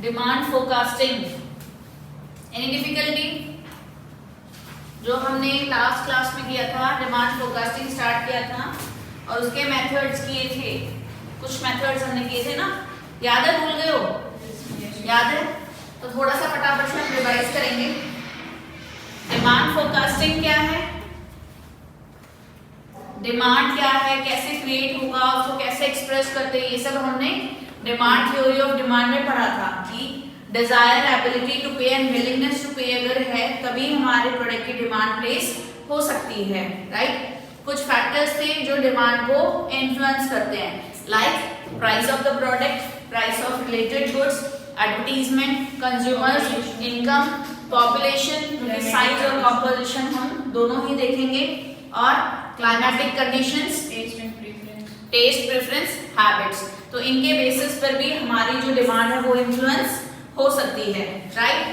Demand forecasting. Any difficulty? जो हमने last class में किया था, डिमांड फोरकास्टिंग स्टार्ट किया था और उसके मेथड्स किए थे, कुछ मेथड्स हमने किए थे ना, याद है? भूल गए हो? याद है? तो थोड़ा सा फटाफट से हम रिवाइज करेंगे। डिमांड फोरकास्टिंग क्या है, डिमांड क्या है, कैसे क्रिएट होगा, उसको कैसे एक्सप्रेस करते हैं, ये सब हमने डिमांड थ्योरी ऑफ डिमांड में पढ़ा था कि डिजायर, एबिलिटी टू पे एंड विलिंगनेस टू पे अगर है तभी हमारे प्रोडक्ट की डिमांड प्लेस हो सकती है, राइट? कुछ फैक्टर्स थे जो डिमांड को इन्फ्लुएंस करते हैं, like price of the product, price of related goods, advertisement, consumers, income, population, size और कॉम्पोजिशन हम दोनों ही देखेंगे, और climatic conditions, test preference, habits. तो इनके बेसिस पर भी हमारी जो डिमांड है वो इन्फ्लुएंस हो सकती है, राइट?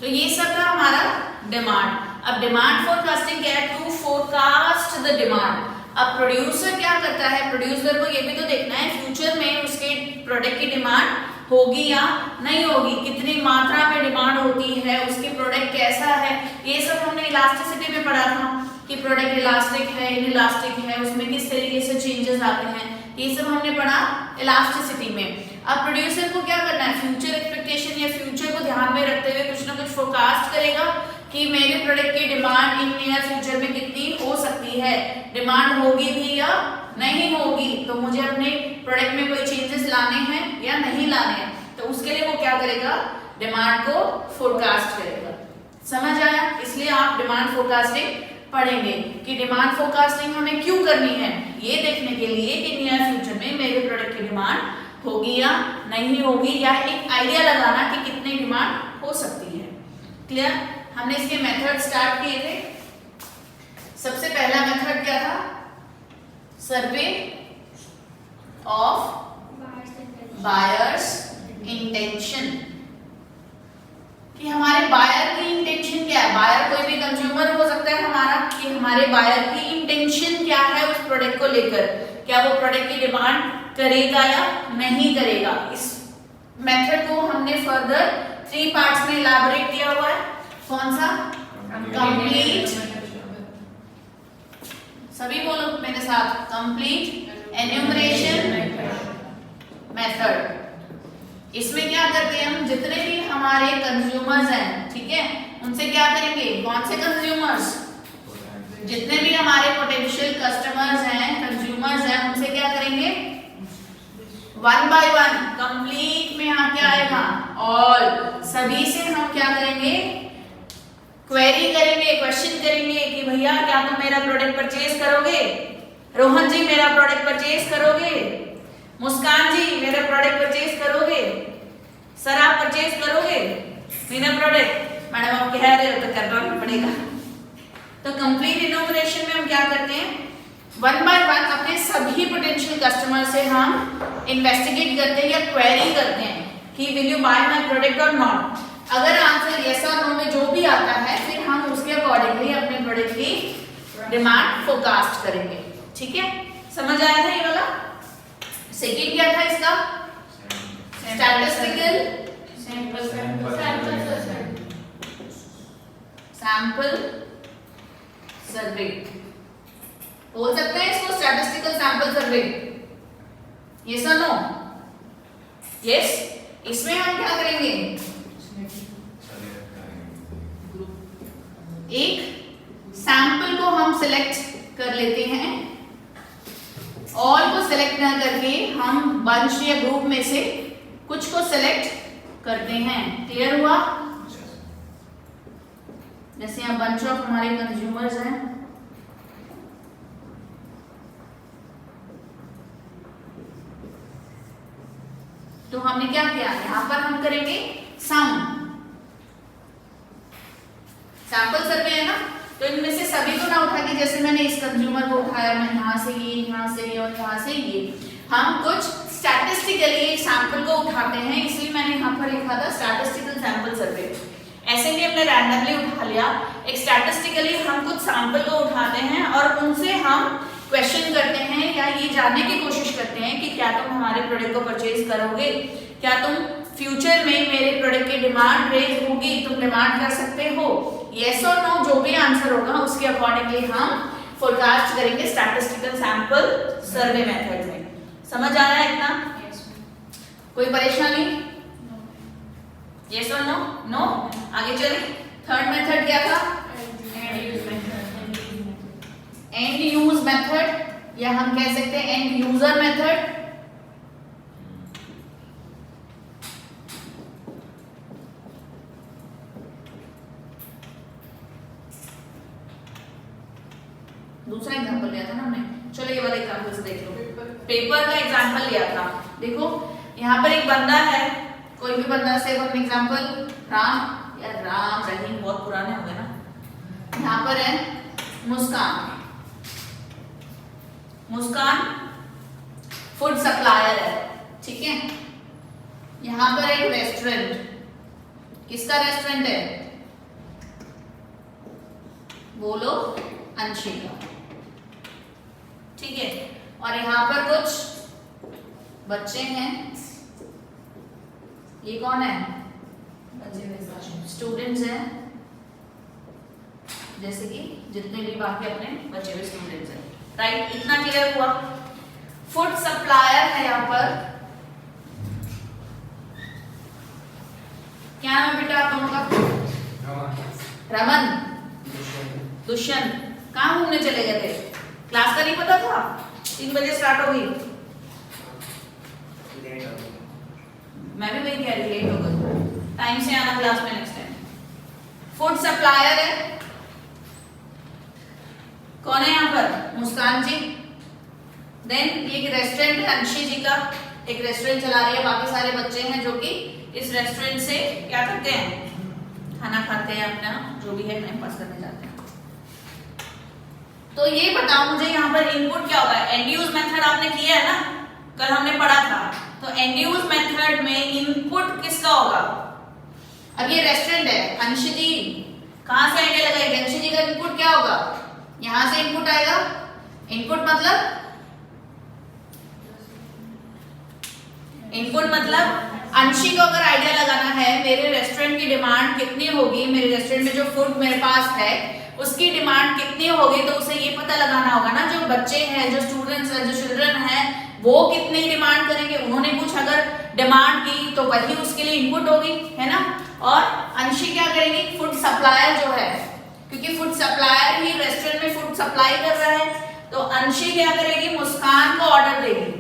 तो ये सब था हमारा डिमांड। अब डिमांड फोरकास्टिंग क्या है? To forecast the demand. अब प्रोड्यूसर क्या करता है? प्रोड्यूसर को ये भी तो देखना है फ्यूचर में उसके प्रोडक्ट की डिमांड होगी या नहीं होगी, कितनी मात्रा में डिमांड होती है, उसकी प्रोडक्ट कैसा है, ये सब हमने इलास्टिसिटी में पढ़ा था कि प्रोडक्ट इलास्टिक है, इनइलास्टिक है, उसमें किस तरीके से चेंजेस आते हैं, ये सब हमने पढ़ा इलास्टिसिटी में। अब प्रोड्यूसर को क्या करना है? फ्यूचर एक्सपेक्टेशन या फ्यूचर को ध्यान में रखते हुए कुछ ना कुछ फोरकास्ट करेगा कि मेरे प्रोडक्ट की डिमांड इन नियर फ्यूचर में कितनी हो सकती है, डिमांड होगी भी या नहीं होगी, तो मुझे अपने प्रोडक्ट में कोई चेंजेस लाने हैं या नहीं लाने हैं, तो उसके लिए वो क्या करेगा? डिमांड को फोरकास्ट करेगा। समझ आया? इसलिए आप डिमांड फोरकास्टिंग पढ़ेंगे कि डिमांड फोरकास्टिंग हमें क्यों करनी है, ये देखने के लिए कि नियर फ्यूचर में मेरे प्रोडक्ट की डिमांड होगी या नहीं होगी, या एक आइडिया लगाना कि कितनी डिमांड हो सकती है। क्लियर? हमने इसके मेथड स्टार्ट किए थे। सबसे पहला मेथड क्या था? सर्वे ऑफ बायर्स इंटेंशन, कि हमारे बायर की इंटेंशन क्या है। बायर कोई भी कंज्यूमर हो सकता है हमारा, कि हमारे बायर की इंटेंशन क्या है उस प्रोडक्ट को लेकर, क्या वो प्रोडक्ट की डिमांड करेगा या नहीं करेगा। इस मेथड को हमने फर्दर 3 पार्ट्स में इलैबोरेट किया हुआ है। कौन सा? कंप्लीट, सभी बोलो मेरे साथ, कंप्लीट एन्यूमरेशन मेथड। इसमें क्या करते हैं हम? जितने भी हमारे कंज्यूमर्स हैं, ठीक है, उनसे क्या करेंगे? कौन से कंज्यूमर्स? जितने भी हमारे पोटेंशियल कस्टमर्स हैं, कंज्यूमर्स हैं, उनसे क्या करेंगे? 1 बाय 1, कंप्लीट में यहाँ क्या आएगा? ऑल, सभी से हम क्या करेंगे? क्वेरी करेंगे, क्वेश्चन करेंगे कि भैया क्या तुम मेरा प्रोडक्ट परचेज करोगे? रोहन जी मेरा प्रोडक्ट परचेज करोगे? मुस्कान जी मेरा प्रोडक्ट परचेज करोगे? सर आप परचेज करोगे मेरा प्रोडक्ट? मैडम आप कह रहे हो तो करना भी पड़ेगा। तो कंप्लीट इनोमिनेशन में हम क्या करते हैं? 1 बाय 1 अपने सभी पोटेंशियल कस्टमर से हम इन्वेस्टिगेट करते हैं या क्वेरी करते हैं कि will you buy my product और नॉट। अगर आंसर यस और नो में जो भी आता है, फिर हम उसके अकॉर्डिंगली अपने प्रोडक्ट की डिमांड फोरकास्ट करेंगे। ठीक है, समझ आया था ये वाला? सेकंड क्या था इसका? स्टैटिस्टिकल सैंपल सर्वे, बोल सकते हैं इसको स्टैटिस्टिकल सैंपल सर्वे, यस और नो? यस। इसमें हम क्या करेंगे? एक सैंपल को हम सिलेक्ट कर लेते हैं, ऑल को सिलेक्ट ना करके हम बंच या ग्रुप में से कुछ को सिलेक्ट करते हैं। क्लियर हुआ? जैसे यहाँ बंच ऑफ हमारे कंज्यूमर्स हैं, तो हमने क्या किया? यहाँ पर हम करेंगे सम, सैंपल सर्वे है ना, तो इनमें से सभी को ना उठा के, जैसे मैंने इस कंज्यूमर को उठाया, मैं यहाँ से ये, यहाँ से ये और यहाँ से ये, हम कुछ स्टैटिस्टिकली एक सैंपल को उठाते हैं, इसलिए मैंने यहाँ पर लिखा था स्टैटिस्टिकल सैंपल सर्वे। ऐसे नहीं हमने रैंडमली उठा लिया, एक स्टैटिस्टिकली हम कुछ सैंपल को उठाते हैं और उनसे हम क्वेश्चन करते हैं या ये जानने की कोशिश करते हैं कि क्या तुम हमारे प्रोडक्ट को परचेज करोगे, क्या तुम फ्यूचर में मेरे प्रोडक्ट की डिमांड रेज होगी, तुम डिमांड कर सकते हो। यस और नो जो भी आंसर होगा उसके अकॉर्डिंगली हम फोरकास्ट करेंगे स्टैटिस्टिकल सैंपल सर्वे मेथड में। समझ आ रहा है इतना? कोई परेशानी? यस और नो? नो। आगे चले। थर्ड मेथड क्या था? एंड यूज मेथड, या हम कह सकते हैं एंड यूजर मेथड। दूसरा एग्जांपल लिया था ना हमने, चलो ये वाला एग्जांपल से देख लो। पेपर का एग्जांपल लिया था। देखो यहाँ पर एक बंदा है, कोई भी बंदा से हम एग्जांपल राम या राम रहीम बहुत पुराने हो गए ना। यहाँ पर है मुस्कान। मुस्कान फूड सप्लायर है, ठीक है। यहाँ पर एक रेस्टोरेंट, किसका रेस्टोरेंट है? बोलो, अंशिका, ठीक है। और यहाँ पर कुछ बच्चे हैं, ये कौन है? स्टूडेंट्स हैं, जैसे कि जितने भी बाकी अपने बचे हुए स्टूडेंट्स हैं, राइट। इतना क्लियर हुआ। फूड सप्लायर है यहाँ पर। क्या नाम है बेटा आप दोनों का? रमन, दुष्यंत। कहाँ घूमने चले गए थे? क्लास का नहीं पता था? 3 बजे स्टार्ट होगी। मैं भी वही कह रही, लेट हो गई। टाइम से आना क्लास में नेक्स्ट टाइम। फूड सप्लायर है, कौन है यहाँ पर? मुस्कान जी। देन एक रेस्टोरेंट है अंशी जी का, एक रेस्टोरेंट चला रही है, बाकी सारे बच्चे हैं जो कि इस रेस्टोरेंट से क्या करते हैं? खाना खाते हैं, अपना जो भी है टाइम पास करने जाते हैं। तो ये बताओ मुझे यहाँ पर इनपुट क्या होगा? एंड यूज मेथड आपने किया है ना, कल हमने पढ़ा था। तो एंड यूज मेथड में इनपुट किसका होगा? अब ये रेस्टोरेंट है, अंशी जी कहाँ से आइडिया लगाएगी? अंशी जी का इनपुट क्या होगा? यहां से इनपुट आएगा। इनपुट मतलब अंशी को अगर आइडिया लगाना है मेरे रेस्टोरेंट की डिमांड कितनी होगी, मेरे रेस्टोरेंट में जो फूड मेरे पास है उसकी डिमांड कितनी होगी, तो उसे ये पता लगाना होगा ना जो बच्चे हैं, जो स्टूडेंट्स हैं, जो चिल्ड्रन हैं, वो कितनी डिमांड करेंगे। उन्होंने कुछ अगर डिमांड की तो वही उसके लिए इनपुट होगी, है ना। और अंशी क्या करेगी? फूड सप्लायर जो है, क्योंकि फूड सप्लायर ही रेस्टोरेंट में फूड सप्लाई कर रहा है, तो अंशी क्या करेगी? मुस्कान को ऑर्डर देगी,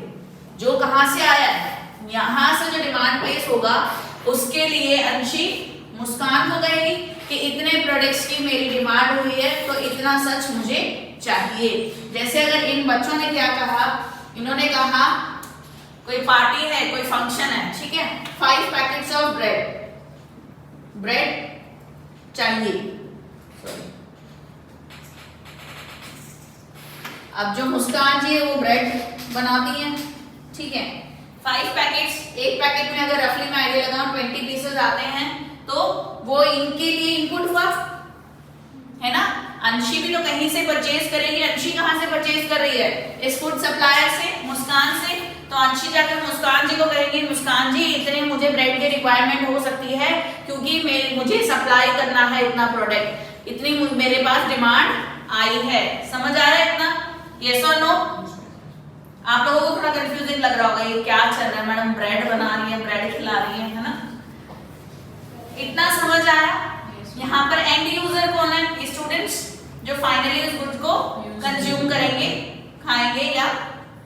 जो कहां से आया है, यहां से जो डिमांड प्लेस होगा उसके लिए अंशी मुस्कान को कहेगी कि इतने प्रोडक्ट्स की मेरी डिमांड हुई है तो इतना सच मुझे चाहिए। जैसे अगर इन बच्चों ने क्या कहा, इन्होंने कहा कोई पार्टी है, कोई फंक्शन है, ठीक है, 5 पैकेट्स ऑफ ब्रेड चाहिए। अब जो मुस्कान जी है वो ब्रेड बनाती है, ठीक है। 5 पैकेट्स, एक पैकेट में अगर रफली मैं आइडिया लगाऊं 20 पीसेस आते हैं, तो वो इनके लिए इनपुट हुआ, है ना। अंशी भी तो कहीं से परचेज करेगी। अंशी कहाँ से परचेज कर रही है? इस फूड सप्लायर से, मुस्कान से। तो अंशी जाकर मुस्कान जी को कहेगी, मुस्कान जी इतने मुझे ब्रेड की रिक्वायरमेंट हो सकती है क्योंकि मुझे सप्लाई करना है इतना प्रोडक्ट, इतनी मेरे पास डिमांड आई है। समझ आ रहा है इतना? यस और नो? आप लोगों को थोड़ा कंफ्यूजिंग लग रहा होगा ये क्या चल रहा है, मैडम ब्रेड बना रही है, ब्रेड खिला रही है ना। इतना समझ आया? यहाँ पर एंड यूजर कौन है? स्टूडेंट्स, जो फाइनली उस गुड को कंज्यूम करेंगे, खाएंगे या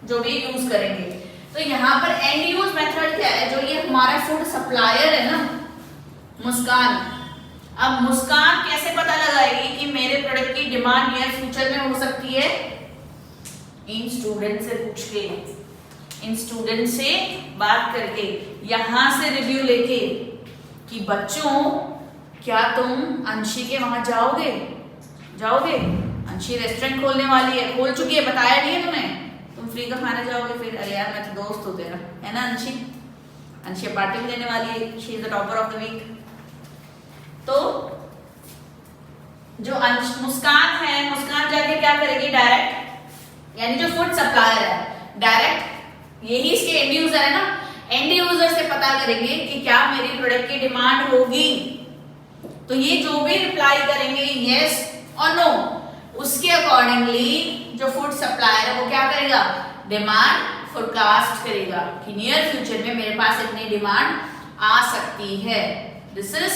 जो भी यूज करेंगे। तो यहाँ पर एंड यूज मेथड क्या है? जो ये हमारा फूड सप्लायर है ना, मुस्कान। अब मुस्कान कैसे पता लगाएगी कि मेरे प्रोडक्ट की डिमांड नियर फ्यूचर में हो सकती है? इन स्टूडेंट से पूछ के, इन स्टूडेंट से बात करके, यहां से रिव्यू लेके कि बच्चों क्या तुम अंशी के वहां जाओगे? अंशी रेस्टोरेंट खोलने वाली है, खोल चुकी है, बताया नहीं है तुम्हें? तुम फ्री का खाना जाओगे? फिर अरे यार मैं तो दोस्त हूं तेरा, है ना। अंशी पार्टी भी देने वाली है, she is the topper of the week. तो जो मुस्कान है, मुस्कान जाके क्या करेगी? डायरेक्ट, यानी जो फूड सप्लायर है डायरेक्ट, यही इसके एंड यूजर है ना, एंड यूजर से पता करेंगे कि क्या मेरी प्रोडक्ट की डिमांड होगी। तो ये जो भी रिप्लाई करेंगे यस और नो, उसके अकॉर्डिंगली जो फूड सप्लायर है वो क्या करेगा, डिमांड फोरकास्ट करेगा कि नियर फ्यूचर में मेरे पास इतनी डिमांड आ सकती है। This is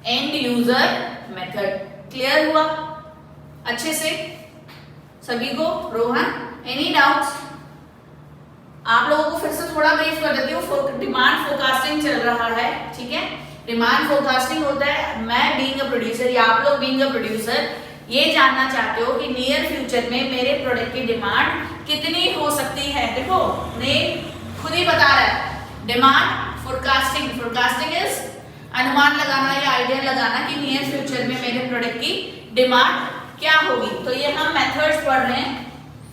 and user method. Clear हुआ अच्छे से सभी को? Rohan any doubts? आप लोगों को फिर से थोड़ा ब्रीफ कर देती हूँ। डिमांड फोरकास्टिंग चल रहा है, ठीक है। डिमांड फोरकास्टिंग होता है, मैं बीइंग अ प्रोड्यूसर या आप लोग बीइंग अ प्रोड्यूसर ये जानना चाहते हो कि नियर फ्यूचर में मेरे प्रोडक्ट की डिमांड कितनी हो सकती है। देखो ने खुद ही बता रहा है डिमांड फोरकास्टिंग। फोरकास्टिंग इज अनुमान लगाना या आइडिया लगाना कि नियर फ्यूचर में मेरे प्रोडक्ट की डिमांड क्या होगी। तो ये हम मेथड्स पढ़ रहे हैं।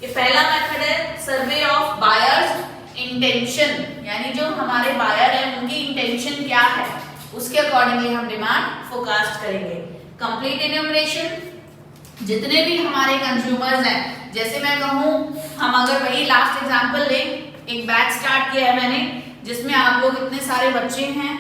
ये पहला मेथड है सर्वे ऑफ बायर्स इंटेंशन, यानी जो हमारे बायर है उनकी इंटेंशन क्या है उसके अकॉर्डिंगली हम डिमांड फोरकास्ट करेंगे। कंप्लीट इन्यूमरेशन, जितने भी हमारे कंज्यूमर्स हैं, जैसे मैं कहूँ हम अगर वही लास्ट एग्जांपल लें, एक बैच स्टार्ट किया है मैंने जिसमें आप लोग इतने सारे बच्चे हैं,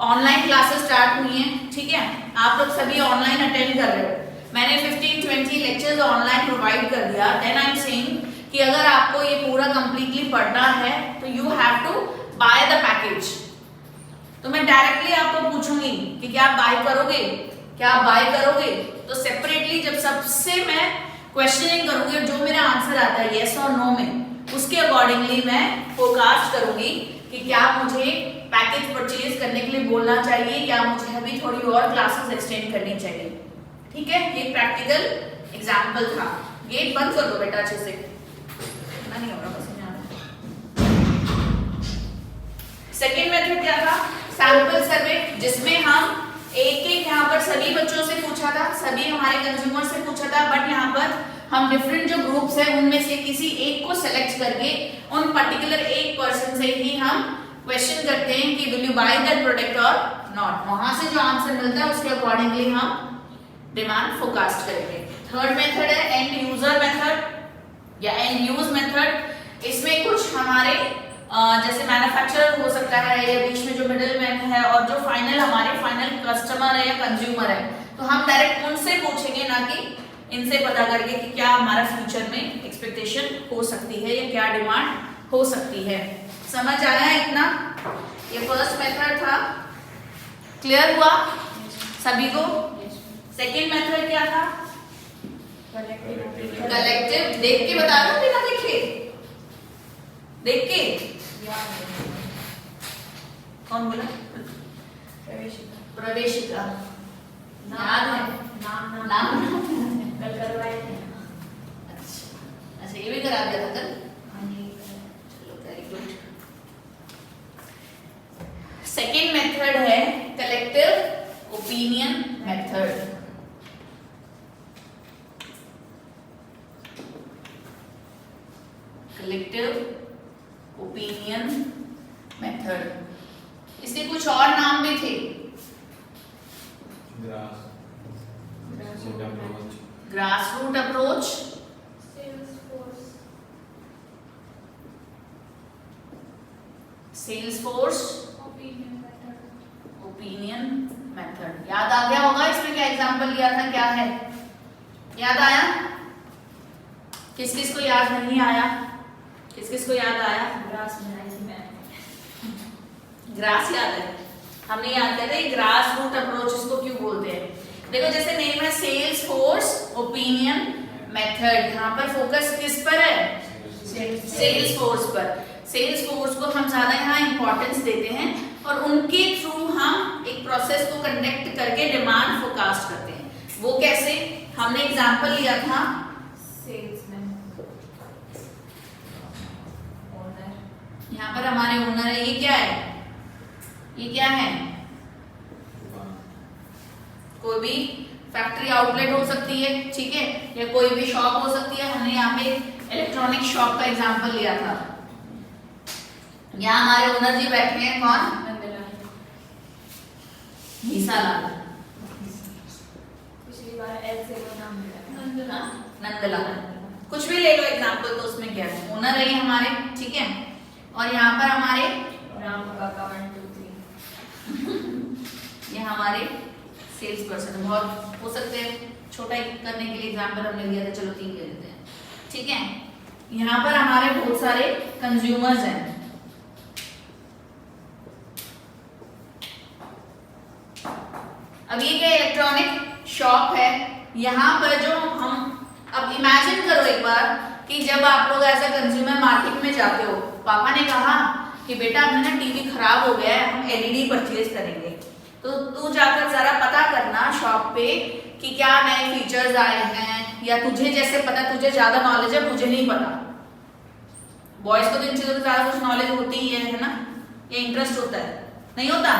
ऑनलाइन क्लासेस स्टार्ट हुई हैं, ठीक है, आप लोग सभी ऑनलाइन अटेंड कर रहे हो, मैंने 15-20 लेक्चर्स ऑनलाइन प्रोवाइड कर दिया। देन आई एम सेइंग कि अगर आपको ये पूरा कंप्लीटली पढ़ना है तो you have to buy the package. तो मैं डायरेक्टली आपको पूछूंगी कि क्या आप बाय करोगे, क्या आप बाय करोगे? तो सेपरेटली जब सबसे मैं क्वेश्चनिंग करूंगी, जो मेरा आंसर आता है यस और नो में, उसके अकॉर्डिंगली मैं फोरकास्ट करूंगी कि क्या मुझे पैकेज परचेज करने के लिए बोलना चाहिए या मुझे अभी थोड़ी और क्लासेस एक्सटेंड करनी चाहिए। ठीक है, ये प्रैक्टिकल एग्जांपल था। गेट बंद कर दो बेटा अच्छे से, नहीं हो रहा बस। सेकेंड मेथड क्या था? सैंपल सर्वे, जिसमें हम एक एक यहाँ पर सभी बच्चों से पूछा था, सभी हमारे कंज्यूमर से पूछा था, बट यहाँ पर हम डिफरेंट जो ग्रुप्स हैं उनमें से किसी एक को सेलेक्ट करके उन पर्टिकुलर एक पर्सन से ही हम क्वेश्चन करते हैं कि will you by that product और नॉट। वहां से जो आंसर मिलता है उसके अकॉर्डिंगली हम डिमांड फोरकास्ट करेंगे। थर्ड मेथड है एंड यूजर मेथड या एंड यूज मेथड। इसमें कुछ हमारे जैसे मैन्युफैक्चरर हो सकता है या बीच में जो मिडिल मैन है और जो फाइनल हमारे फाइनल कस्टमर है या कंज्यूमर है, तो हम डायरेक्ट उनसे पूछेंगे ना कि इनसे पता करके कि क्या हमारा फ्यूचर में एक्सपेक्टेशन हो सकती है या क्या डिमांड हो सकती है। समझ आया इतना? ये फर्स्ट मेथड था। क्लियर हुआ सभी को? सेकेंड मेथड क्या था? कलेक्टिव। देख के बता दो बिना देखे, देख के। कौन बोला? प्रवेशिका। याद है? नाम कल करवाए थे। अच्छा ये भी करा दिया था कल? चलो वेरी गुड। सेकेंड मेथड है collective opinion method. Collective opinion method. इसके कुछ और नाम भी थे। Grass root approach, sales force opinion method. याद आ गया होगा इसमें क्या एग्जांपल लिया था, क्या है? याद आया? किस किस को याद नहीं आया? किस किस को याद आया? ग्रास में आई थी मैं। ग्रास याद है? हमने याद किया था ये ग्रास रूट अप्रोच इसको क्यों बोलते हैं। देखो जैसे नेम है सेल्स फोर्स ओपिनियन मेथड, यहाँ पर फोकस किस पर है? सेल्स फोर्स पर। सेल्स फोर्स को हम ज्यादा यहाँ इंपॉर्टेंस देते हैं और उनके थ्रू हम एक प्रोसेस को कंडक्ट करके डिमांड फोरकास्ट करते हैं। वो कैसे? हमने एग्जांपल लिया था सेल्समैन। यहाँ पर हमारे ओनर है, ये क्या है? ये क्या है? कोई भी फैक्ट्री आउटलेट हो सकती है, ठीक है, या कोई भी शॉप हो सकती है। हमने यहाँ पे इलेक्ट्रॉनिक शॉप का एग्जांपल लिया था। यहाँ हमारे ओनर जी बैठे हैं, कौन? मीसालाल। पिछली बार एल से वो नाम मिला, नंदलाल। कुछ भी ले लो एग्जांपल, तो उसमें क्या है? ओनर है हमारे, ठीक है, और यहाँ पर हमारे रामू काका 1 2 3। ये हमारे सेल्स पर्सन बहुत हो सकते हैं, छोटा करने के लिए एग्जाम्पल हमने लिया था, चलो 3 ले लेते हैं, ठीक है। यहाँ पर हमारे बहुत सारे कंज्यूमर्स हैं, अब ये क्या इलेक्ट्रॉनिक शॉप है। यहाँ पर जो हम अब इमेजिन करो एक बार कि जब आप लोग एज अ कंज्यूमर मार्केट में जाते हो, पापा ने कहा कि बेटा अपना ना टीवी खराब हो गया है, हम एलईडी परचेज करेंगे, तो तू जाकर जरा पता करना शॉप पे कि क्या नए फीचर्स आए हैं, या तुझे जैसे पता, तुझे ज्यादा नॉलेज है, मुझे नहीं पता। बॉयज को तो इन चीजों की ज्यादा कुछ नॉलेज होती ही है ना, ये इंटरेस्ट होता है, नहीं होता?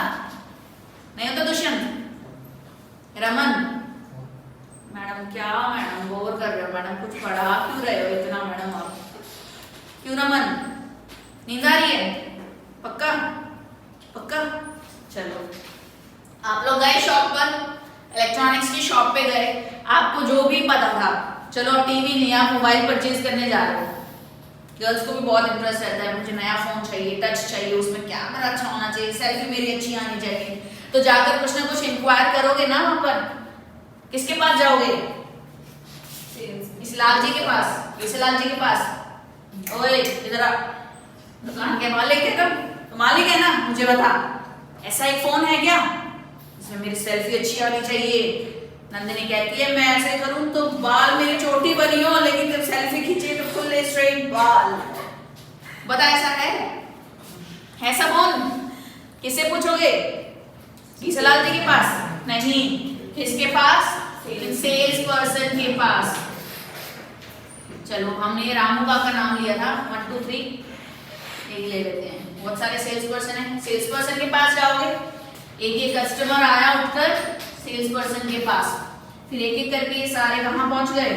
नहीं होता दुष्यंत? रमन मैडम, क्या मैडम बोर कर रहे हो मैडम, कुछ पढ़ा क्यों रहे हो इतना मैडम आप? क्यों रमन, नींद आ रही है? पक्का पक्का? चलो, आप लोग गए शॉप पर, इलेक्ट्रॉनिक्स की शॉप पे गए, आपको जो भी पता था, चलो अब टीवी नहीं, आप मोबाइल परचेज करने जा रहे हो। गर्ल्स को भी बहुत इंटरेस्ट रहता है, मुझे नया फोन चाहिए, टच चाहिए, उसमें कैमरा अच्छा होना चाहिए, सेल्फी मेरी अच्छी आनी चाहिए, तो जाकर कुछ ना कुछ इंक्वायर करोगे ना वहां पर। किसके पास जाओगे? इस लाल जी के पास, इस लाल जी के पास। ओए इधर आ, दुकान के मालिक है तुम? तो मालिक है ना, मुझे बता ऐसा एक फोन है क्या इसमें मेरी सेल्फी अच्छी आनी चाहिए? नंदिनी कहती है मैं ऐसे करूं तो बाल मेरी चोटी बनी हो, लेकिन जब सेल्फी खींचे तो फुल स्ट्रेट बाल। बता ऐसा है सब फोन? किससे पूछोगे? गीसालाल जी के पास? नहीं, किसके पास? सेल्स पर्सन के पास। चलो, हमने रामू का नाम लिया था, 1 2 3 एक ले लेते हैं, बहुत सारे सेल्स पर्सन हैं। सेल्स पर्सन के पास जाओगे, एक कस्टमर आया उठकर सेल्स पर्सन के पास, फिर एक एक करके ये सारे कहाँ पहुंच गए?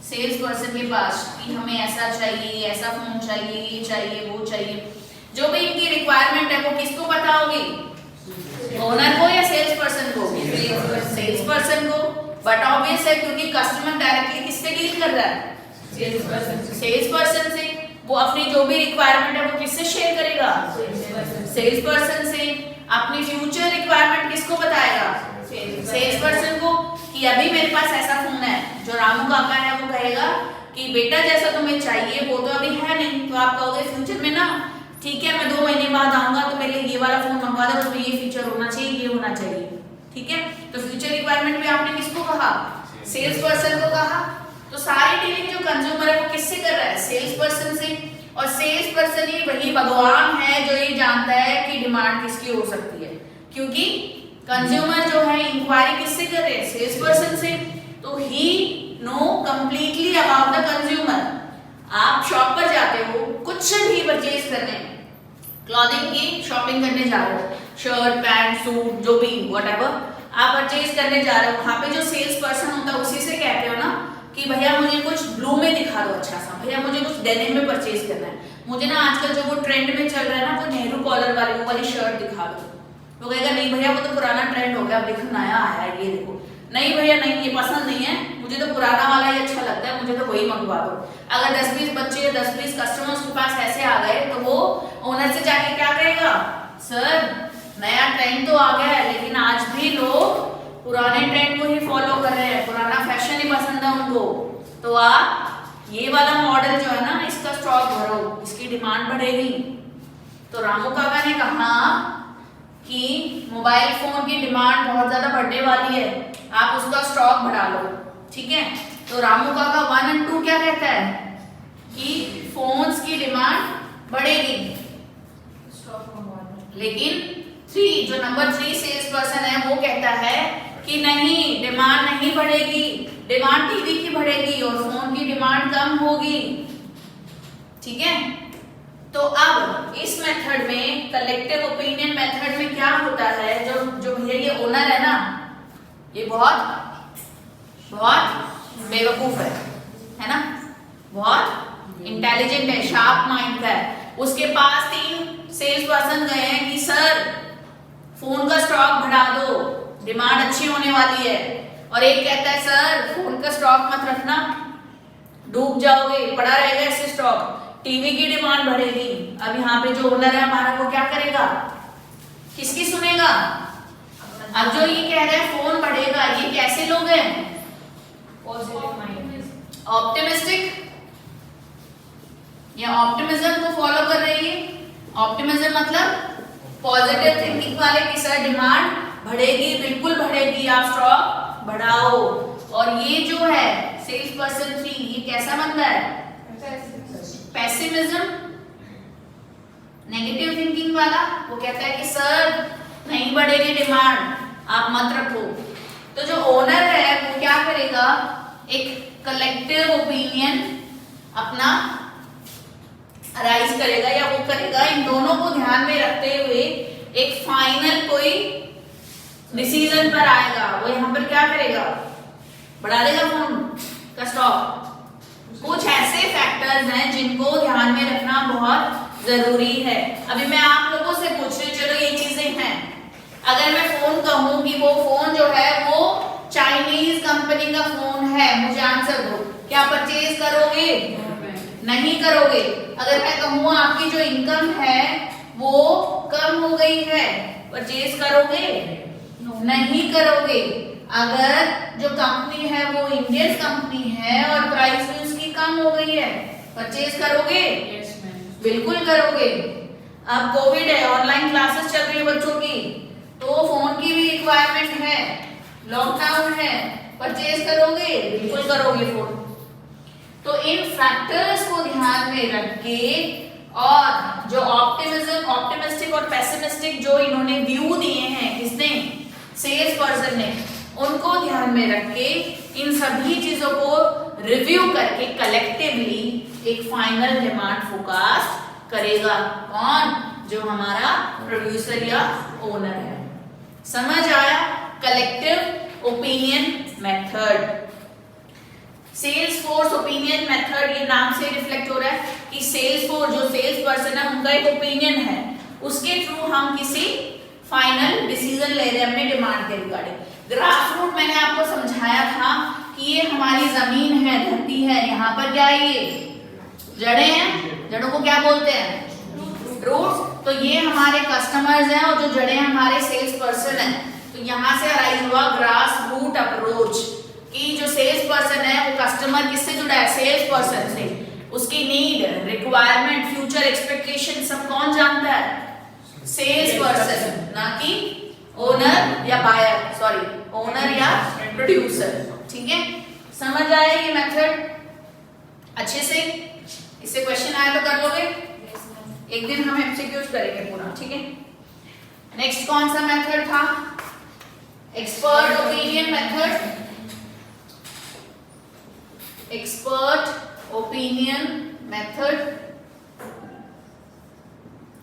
सेल्स पर्सन के पास, कि हमें ऐसा चाहिए, ऐसा फोन चाहिए, ये चाहिए, वो चाहिए, जो भी इनकी रिक्वायरमेंट है वो किसको पता होगी? ओनर को या सेल्स पर्सन को? सेल्स पर्सन को। बट ऑब्वियस है क्योंकि कस्टमर डायरेक्टली किससे डील कर रहा है? सेल्स पर्सन से। वो अपनी जो भी रिक्वायरमेंट है वो किससे शेयर करेगा? सेल्स पर्सन से। अपनी फ्यूचर रिक्वायरमेंट किसको बताएगा? सेल्स पर्सन को, कि अभी मेरे पास ऐसा फोन है, जो रामू काका है वो कहेगा कि बेटा जैसा तुम्हें चाहिए वो तो अभी है नहीं, तो आप कहोगे फ्यूचर में ना ठीक है मैं 2 महीने बाद आऊंगा तो मेरे लिए ये वाला फोन मंगवा दो, उसमें ये फीचर होना चाहिए, ये होना चाहिए, ठीक है। तो फ्यूचर रिक्वायरमेंट में आपने किसको कहा? सेल्स पर्सन को कहा। तो सारी डीलिंग जो कंज्यूमर है वो किससे कर रहा है? सेल्स पर्सन से। और सेल्स पर्सन ही वही भगवान है जो ये जानता है कि डिमांड किसकी हो सकती है, क्योंकि कंज्यूमर जो है इंक्वायरी किससे कर रहे हैं? सेल्स पर्सन से। तो he know completely about the consumer. आप शॉप पर जाते हो कुछ भी परचेज करने, क्लॉथिंग की शॉपिंग करने जा रहे हो, शर्ट पैंट सूट जो भी व्हाटएवर आप परचेज करने जा रहे हो, वहां पे जो सेल्स पर्सन होता है उसी से कहते हो ना कि भैया मुझे कुछ ब्लू में दिखा दो अच्छा सा, भैया मुझे कुछ डेनिम में परचेज करना है, मुझे ना आजकल जो वो ट्रेंड में चल रहा है ना वो नेहरू कॉलर वाली वो वाली शर्ट दिखा दो। वो कहेगा नहीं भैया वो तो पुराना ट्रेंड हो गया, अब देखो नया आया है, ये देखो। नहीं भैया नहीं, ये पसंद नहीं है, मुझे तो पुराना वाला ही अच्छा लगता है, मुझे तो वही मंगवा दो। अगर 10-20 बच्चे 10-20 कस्टमर्स के पास ऐसे आ गए तो वो ओनर से जाके क्या कहेगा? सर नया ट्रेंड तो आ गया है लेकिन आज भी लोग पुराने ट्रेंड को ही फॉलो कर रहे हैं, पुराना फैशन ही पसंद है उनको, तो आप ये वाला मॉडल जो है ना इसका स्टॉक भरो, इसकी डिमांड बढ़ेगी। तो रामू काका ने कहा कि मोबाइल फोन की डिमांड बहुत ज्यादा बढ़ने वाली है, आप उसका स्टॉक बढ़ा लो, ठीक है। तो रामू काका 1 और 2 क्या कहता है कि फोन्स की डिमांड बढ़ेगी, लेकिन 3 जो नंबर 3 सेल्स पर्सन है वो कहता है कि नहीं डिमांड नहीं बढ़ेगी, डिमांड टीवी की बढ़ेगी और फोन की डिमांड कम होगी, ठीक है। तो अब इस मेथड में कलेक्टिव ओपिनियन मेथड में क्या होता है, जो भैया ये ओनर है ना ये बहुत बेवकूफ है ना, बहुत इंटेलिजेंट है, शार्प माइंड का है। उसके पास 3 सेल्स पर्सन गए हैं कि सर फोन का स्टॉक बढ़ा दो, डिमांड अच्छी होने वाली है, और एक कहता है सर फोन का स्टॉक मत रखना, डूब जाओगे, पड़ा रहेगा इससे स्टॉक। टीवी की डिमांड बढ़ेगी। अब यहाँ पे जो ओनर है हमारा वो क्या करेगा, किसकी सुनेगा? अब जो ये कह रहे हैं फोन बढ़ेगा, ये कैसे लोग हैं? पॉजिटिव माइंड, ऑप्टिमिस्टिक या ऑप्टिमिज्म को फॉलो कर रही है। ऑप्टिमिज्म मतलब पॉजिटिव थिंकिंग वाले की सर डिमांड बढ़ेगी, बिल्कुल बढ़ेगी, आप स्टॉक बढ़ाओ। और ये जो है सेल्स पर्सन 3 ये कैसा बंदा है? पेसिमिज्म, नेगेटिव थिंकिंग वाला। वो कहता है कि सर नहीं बढ़ेगी डिमांड, आप मत रखो। तो जो ओनर है वो क्या करेगा, एक कलेक्टिव ओपिनियन अपना राइज करेगा या वो करेगा, इन दोनों को ध्यान में रखते हुए एक फाइनल कोई डिसीजन पर आएगा। वो यहाँ पर क्या करेगा, बढ़ा देगा फोन का स्टॉक। कुछ ऐसे फैक्टर्स हैं जिनको ध्यान में रखना बहुत जरूरी है। अभी मैं आप लोगों से पूछ रही हूँ, चलो ये चीजें हैं, अगर मैं फोन कहूँ कि वो फोन जो है वो चाइनीज कंपनी का फोन है, मुझे आंसर दो, क्या परचेज करोगे? नहीं करोगे। अगर मैं कहूँ आपकी जो इनकम है वो कम हो गई है, परचेज करोगे? नहीं करोगे। अगर जो कंपनी है वो इंडियन कंपनी है और प्राइस भी उसकी कम हो गई है, परचेज करोगे? बिल्कुल करोगे। अब कोविड है, ऑनलाइन क्लासेस चल रही है बच्चों की, तो फोन की भी रिक्वायरमेंट है, लॉकडाउन है, परचेज करोगे? बिल्कुल करोगे फोन। तो इन फैक्टर्स को ध्यान में रख के और जो ऑप्टिमिस्टिक और पेसिमिस्टिक जो इन्होंने व्यू दिए हैं, किसने? सेल्स पर्सन ने, उनको ध्यान में रख के इन सभी चीजों को रिव्यू करके कलेक्टिवली एक फाइनल डिमांड फोरकास्ट करेगा। कौन? जो हमारा प्रोड्यूसर या ओनर है। समझ आया? Collective opinion method, sales force opinion method, ये नाम से रिफ्लेक्ट हो रहा है कि सेल्स फोर्स जो सेल्स पर्सन है उनका एक ओपिनियन है, उसके थ्रू हम किसी फाइनल डिसीजन ले रहे हैं अपने डिमांड के रिगार्डिंग। ग्रास रूट मैंने आपको समझाया था कि ये हमारी जमीन है, धरती है, यहाँ पर क्या है, ये जड़ें हैं, जड़ों को क्या बोलते हैं? रूट्स। तो ये हमारे कस्टमर्स हैं और जो जड़ें हमारे सेल्स पर्सन हैं। तो यहाँ से अराइज हुआ ग्रास रूट अप्रोच कि जो सेल्स पर्सन है वो कस्टमर किससे जुड़ा है? सेल्स पर्सन से। उसकी नीड, रिक्वायरमेंट, फ्यूचर एक्सपेक्टेशन सब कौन जानता है? सेल्स पर्सन, ना कि ओनर या बायर, सॉरी ओनर या प्रोड्यूसर। ठीक है, समझ आया ये मेथड अच्छे से? इससे क्वेश्चन आया तो कर लोगे? एक दिन हम एमसीक्यूज करेंगे पूरा। ठीक है, नेक्स्ट कौन सा मेथड था? Expert opinion method. Expert opinion method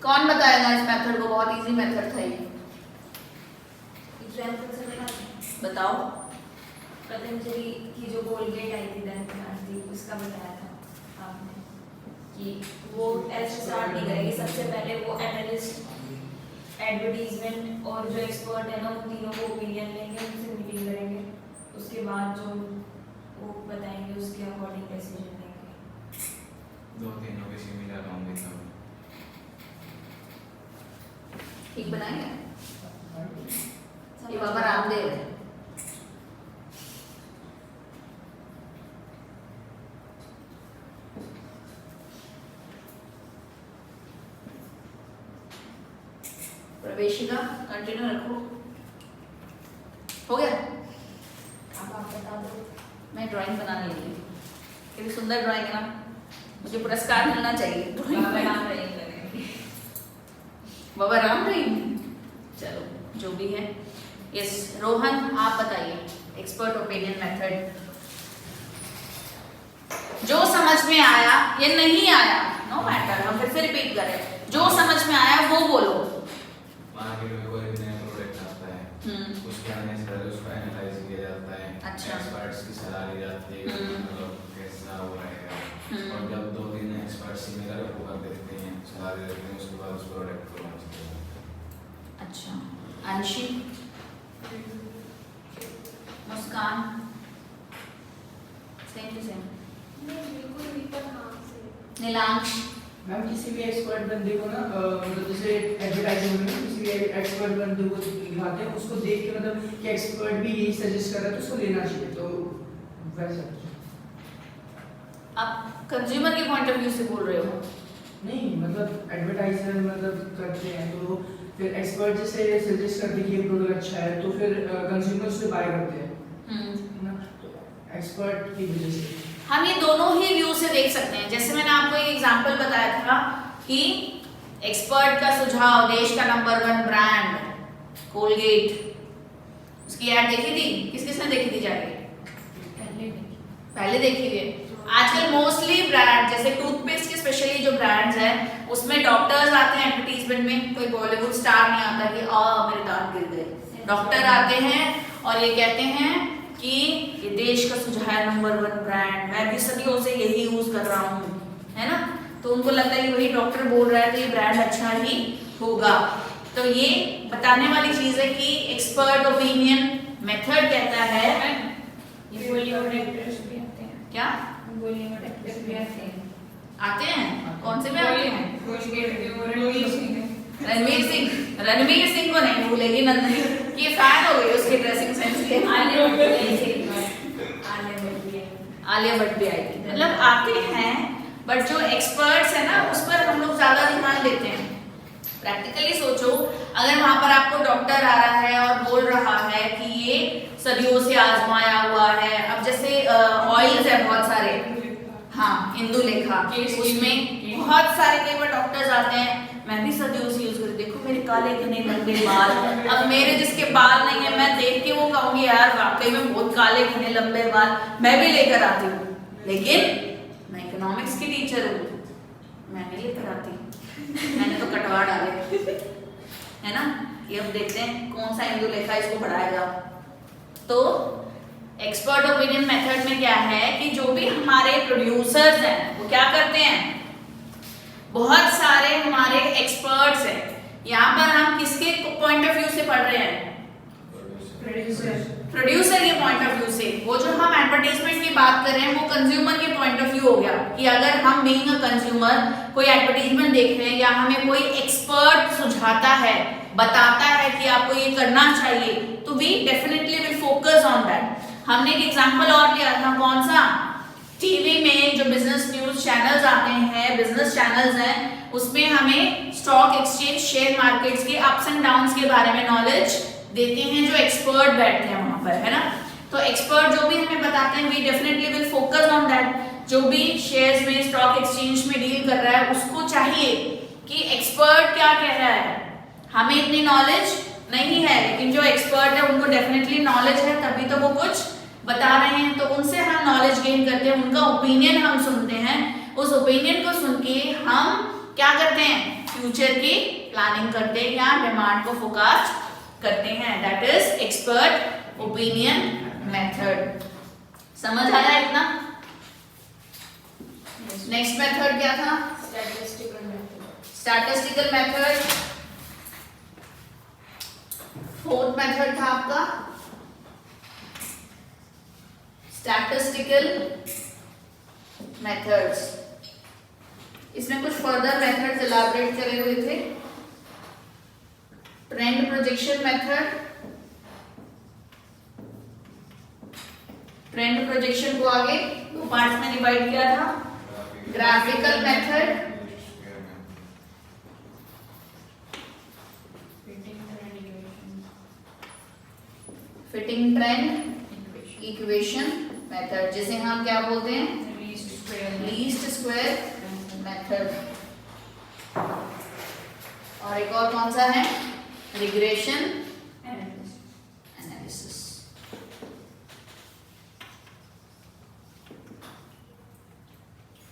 कौन बताएगा इस मेथड को? बहुत इजी मेथड था ये, बताओ। पतंजलि की जो कोलगेट आई थी दंत कांति, उसका बताया था आपने कि वो ऐसे स्टार्ट नहीं करेगी। सबसे पहले वो एनालिस्ट, एडवर्टीजमेंट और जो एक्सपर्ट है ना, उन तीनों को ओपिनियन लेंगे, उनसे मीटिंग करेंगे, उसके बाद जो वो बताएंगे उसके अकॉर्डिंग डिसीजन लेंगे। दो तीनों के सिमिलर होंगे सब। ठीक बनाएंगे। ये बाबा रामदेव है। प्रवेशिका कंटिन्यू रखो। हो गया? अब आप बता दो। मैं ड्राइंग बनाने लगी, कितनी सुंदर ड्राइंग है ना, मुझे पुरस्कार मिलना चाहिए ड्राइंग में। बाबा राम रहीम, चलो जो भी है। यस रोहन, आप बताइए एक्सपर्ट ओपिनियन मेथड। जो समझ में आया या नहीं आया, नो मैटर, हम फिर से रिपीट करें, जो समझ में आया वो बोलो। मार्केट में कोई नया प्रोडक्ट आता है, उसके आने से पहले उसको एनालाइज किया जाता है, अच्छा, एक्सपर्ट्स की सलाह ली जाती है, मतलब कैसा हो रहेगा, और जब दो तीन एक्सपर्ट्स सिमिलर को कर देते हैं, सलाह दे देते हैं, उसके बाद उस प्रोडक्ट को लॉन्च किया जाता है। अच्छा, अंशी, मुस्कान, सेम टू सेम। बिल्कुल नहीं, पर हाँ से नीलांश मैम किसी भी एक्सपर्ट बंदे को ना मतलब जैसे एडवर्टाइजमेंट में किसी भी एक्सपर्ट बंदे को दिखाते हैं, उसको देख के मतलब कि एक्सपर्ट भी यही सजेस्ट कर रहा है तो उसको लेना चाहिए, तो वैसा आप कंज्यूमर के पॉइंट ऑफ व्यू से बोल रहे हो? नहीं, मतलब एडवर्टाइजर मतलब करते हैं तो फिर एक्सपर्ट जैसे सजेस्ट करते हैं कि ये प्रोडक्ट अच्छा है तो फिर कंज्यूमर उसे बाय करते हैं ना, तो एक्सपर्ट की वजह से हम ये दोनों ही व्यू से देख सकते हैं। जैसे मैंने आपको एक एग्जांपल बताया था कि एक्सपर्ट का सुझाव, देश का नंबर 1 ब्रांड कोलगेट, उसकी ऐड देखी थी? किस किसने देखी थी जाके? पहले देखी थी। आजकल मोस्टली ब्रांड जैसे टूथपेस्ट के स्पेशली जो ब्रांड्स हैं उसमें डॉक्टर्स आते हैं एडवर्टीजमेंट में, कोई बॉलीवुड स्टार नहीं आता कि मेरे दांत गिर गए। डॉक्टर आते हैं और ये कहते हैं कि ये देश का सुझाव नंबर 1 ब्रांड, मैं भी सदियों से यही यूज कर रहा हूँ, है ना। तो उनको लगता है कि वही डॉक्टर बोल रहा है तो ये ब्रांड अच्छा ही होगा। तो ये बताने वाली चीज है कि एक्सपर्ट ओपिनियन मेथड कहता है ये बॉलीवुड एक्टर्स भी आते हैं। क्या बॉलीवुड एक्टर्स भी आते हैं। आते हैं? कौन से में आते हैं? रणवीर सिंह को नहीं भूलेगी नंदनी, ये फैन हो गई उसके ड्रेसिंग सेंस के। आलिया भट्ट भी आई थी। मतलब आते हैं, बट जो एक्सपर्ट्स है ना उस पर हम लोग ज्यादा ध्यान देते हैं। प्रैक्टिकली सोचो, अगर वहां पर आपको डॉक्टर आ रहा है और बोल रहा है कि ये सदियों से आजमाया हुआ है, अब जैसे ऑयल्स है बहुत सारे, हाँ इंदुलेखा, उसमें बहुत सारे कई बार डॉक्टर्स आते हैं, मैं भी सदियों से यूज कर, देखो मेरे काले घने लंबे बाल, अब मेरे जिसके बाल नहीं है मैं देख के वो कहूंगी यार वाकई में बहुत काले घने लंबे बाल, मैं भी लेकर आती हूँ, लेकिन मैं इकोनॉमिक्स की टीचर हूँ, मैं नहीं लेकर आती, मैंने तो कटवा डाले, है ना। ये अब देखते हैं कौन सा इंदुलेखा इसको बढ़ाएगा। तो एक्सपर्ट ओपिनियन मेथड में क्या है कि जो भी हमारे प्रोड्यूसर्स हैं वो क्या करते हैं, बहुत सारे हमारे एक्सपर्ट्स हैं, यहाँ पर हम किसके पॉइंट ऑफ व्यू से पढ़ रहे हैं? प्रोड्यूसर के पॉइंट ऑफ व्यू से। वो जो हम एडवर्टाइजमेंट की बात कर रहे हैं वो कंज्यूमर के पॉइंट ऑफ व्यू हो गया कि अगर हम बीइंग अ कंज्यूमर कोई एडवर्टाइजमेंट देख रहे हैं या हमें कोई एक्सपर्ट सुझाता है, बताता है कि आपको ये करना चाहिए, तो we definitely will focus on that. हमने एक एग्जांपल और लिया था, कौन सा? टीवी में जो बिजनेस न्यूज चैनल्स आते हैं, बिजनेस चैनल्स हैं, उसमें हमें स्टॉक एक्सचेंज, शेयर मार्केट्स के अप्स एंड डाउन्स के बारे में नॉलेज देते हैं जो एक्सपर्ट बैठते हैं वहां पर, है ना। तो एक्सपर्ट जो भी हमें बताते हैं we definitely will focus on that. जो भी शेयर्स में, स्टॉक एक्सचेंज में डील कर रहा है उसको चाहिए कि एक्सपर्ट क्या कह रहा है। हमें इतनी नॉलेज नहीं है, लेकिन जो एक्सपर्ट है उनको डेफिनेटली नॉलेज है, तभी तो वो कुछ बता रहे हैं, तो उनसे हम नॉलेज गेन करते हैं, उनका ओपिनियन हम सुनते हैं, उस ओपिनियन को सुन के हम क्या करते हैं, फ्यूचर की प्लानिंग करते हैं या डिमांड को फोरकास्ट करते हैं। That is expert opinion method. समझ आया इतना? नेक्स्ट मेथड क्या था? Statistical method. फोर्थ मेथड था आपका स्टैटिस्टिकल मेथड्स। इसमें कुछ फर्दर मेथड्स इलैबोरेट करे हुए थे। Trend projection method, trend projection को आगे दो पार्ट्स में डिवाइड किया था। Graphical method, fitting trend equation method, जिसे हम क्या बोलते हैं, लीस्ट स्क्वायर मेथड। और एक और कौन सा है, regression analysis.